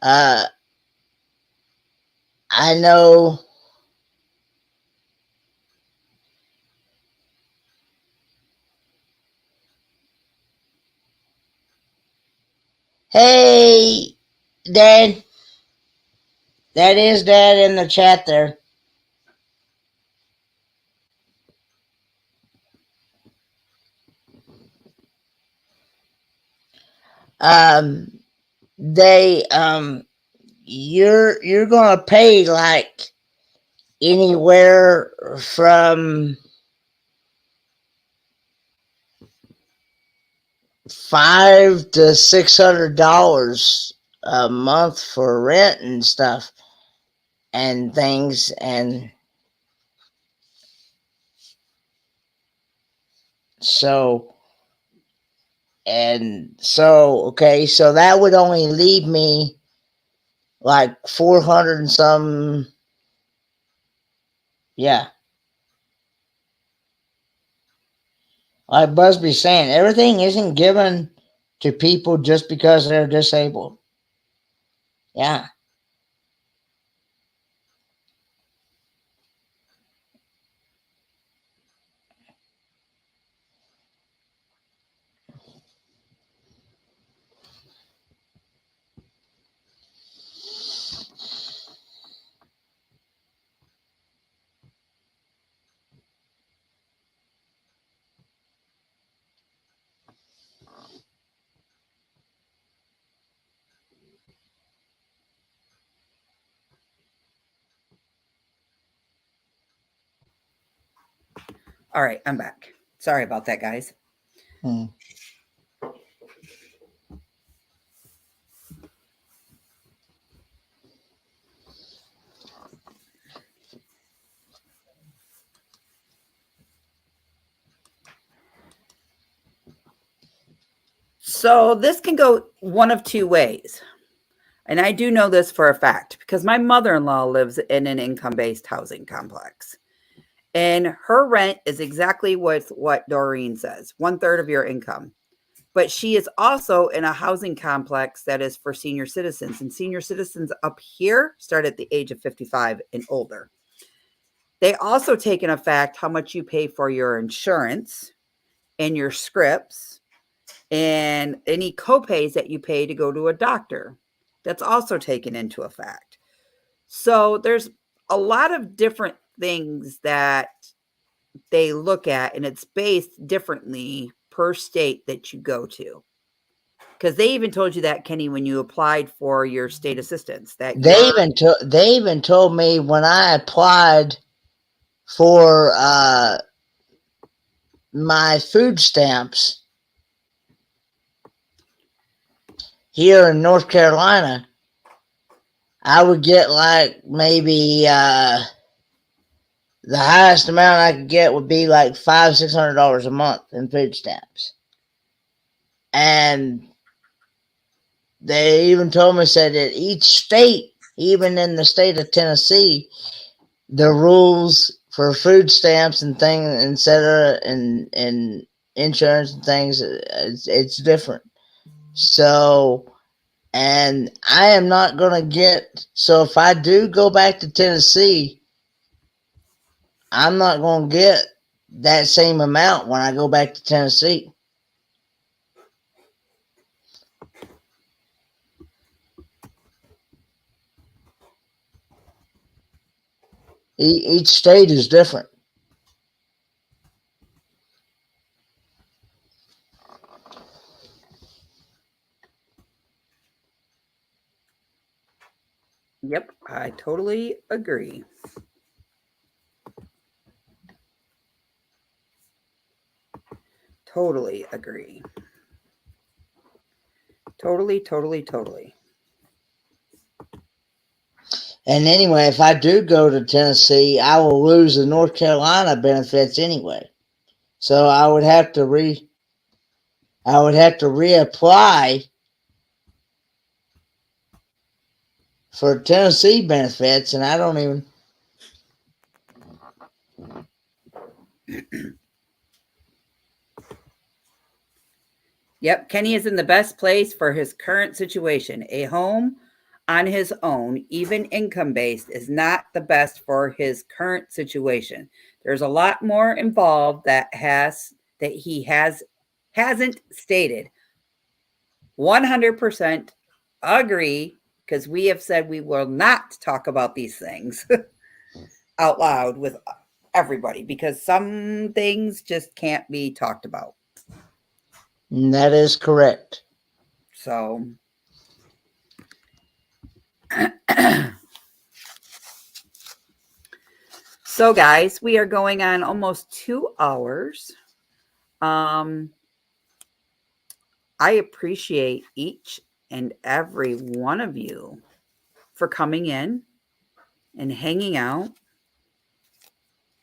I know hey, Dad, that is Dad in the chat there. Um, they you're gonna pay like anywhere from $500 to $600 a month for rent and stuff and things, and so okay, so that would only leave me like 400 and some. Yeah, like Busby's saying, everything isn't given to people just because they're disabled. Yeah. All right, I'm back. Sorry about that, guys. Hmm. So this can go one of two ways. And I do know this for a fact because my mother-in-law lives in an income-based housing complex. And her rent is exactly what Doreen says, 1/3 of your income. But she is also in a housing complex that is for senior citizens. And senior citizens up here start at the age of 55 and older. They also take in effect how much you pay for your insurance and your scripts and any copays that you pay to go to a doctor. That's also taken into effect. So there's a lot of different things that they look at, and it's based differently per state that you go to. Because they even told you that, Kenny, when you applied for your state assistance, that They even told me when I applied for my food stamps, here in North Carolina, I would get like maybe the highest amount I could get would be like $500-$600 a month in food stamps. And they even told me, said that each state, even in the state of Tennessee, the rules for food stamps and things, etc., and insurance and things, it's different. So, and I am not going to get, so if I do go back to Tennessee, I'm not going to get that same amount when I go back to Tennessee. Each state is different. Yep, I totally agree. Totally agree. Totally. And anyway, if I do go to Tennessee, I will lose the North Carolina benefits anyway. So I would have to reapply for Tennessee benefits, and I don't even. Yep, Kenny is in the best place for his current situation. A home on his own, even income based, is not the best for his current situation. There's a lot more involved that he hasn't stated. 100% agree, because we have said we will not talk about these things out loud with everybody, because some things just can't be talked about. That is correct. So so guys, we are going on almost 2 hours. I appreciate each and every one of you for coming in and hanging out,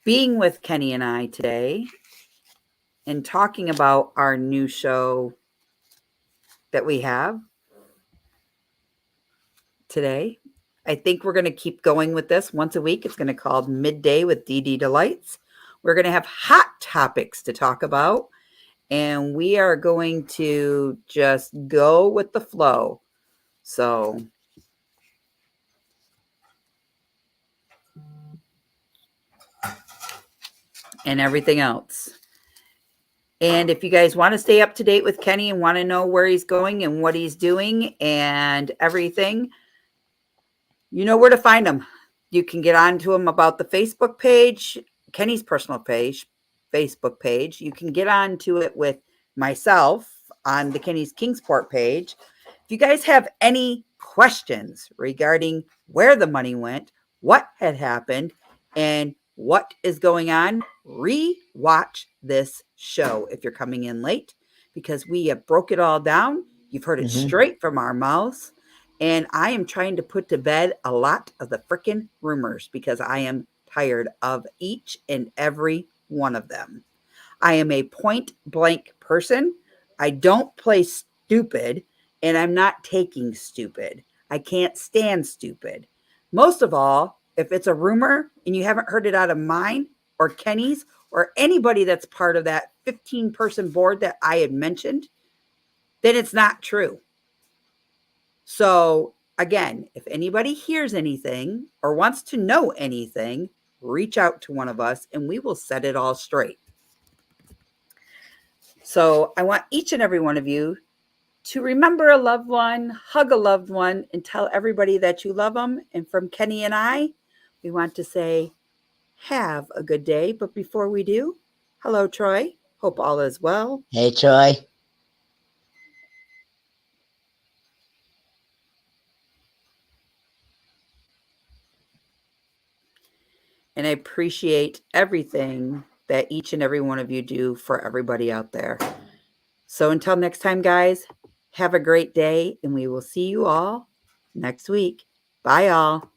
being with Kenny and I today, and talking about our new show that we have today. I think we're going to keep going with this once a week. It's going to be called MidDay with DD Delights. We're going to have hot topics to talk about, and we are going to just go with the flow. So and everything else. And if you guys want to stay up to date with Kenny and want to know where he's going and what he's doing and everything, you know where to find him. You can get on to him about the Facebook page, Kenny's personal page, Facebook page. You can get on to it with myself on the Kenny's Kingsport page. If you guys have any questions regarding where the money went, what had happened, and what is going on, re-watch this show if you're coming in late, because we have broke it all down. You've heard it straight from our mouths. And I am trying to put to bed a lot of the freaking rumors, because I am tired of each and every one of them. I am a point blank person. I don't play stupid, and I'm not taking stupid. I can't stand stupid. Most of all, if it's a rumor and you haven't heard it out of mine or Kenny's or anybody that's part of that 15-person board that I had mentioned, then it's not true. So again, if anybody hears anything or wants to know anything, reach out to one of us and we will set it all straight. So I want each and every one of you to remember a loved one, hug a loved one, and tell everybody that you love them. And from Kenny and I, we want to say, have a good day. But before we do, hello, Troy. Hope all is well. Hey, Troy. And I appreciate everything that each and every one of you do for everybody out there. So until next time, guys, Have a great day, and we will see you all next week. Bye, all.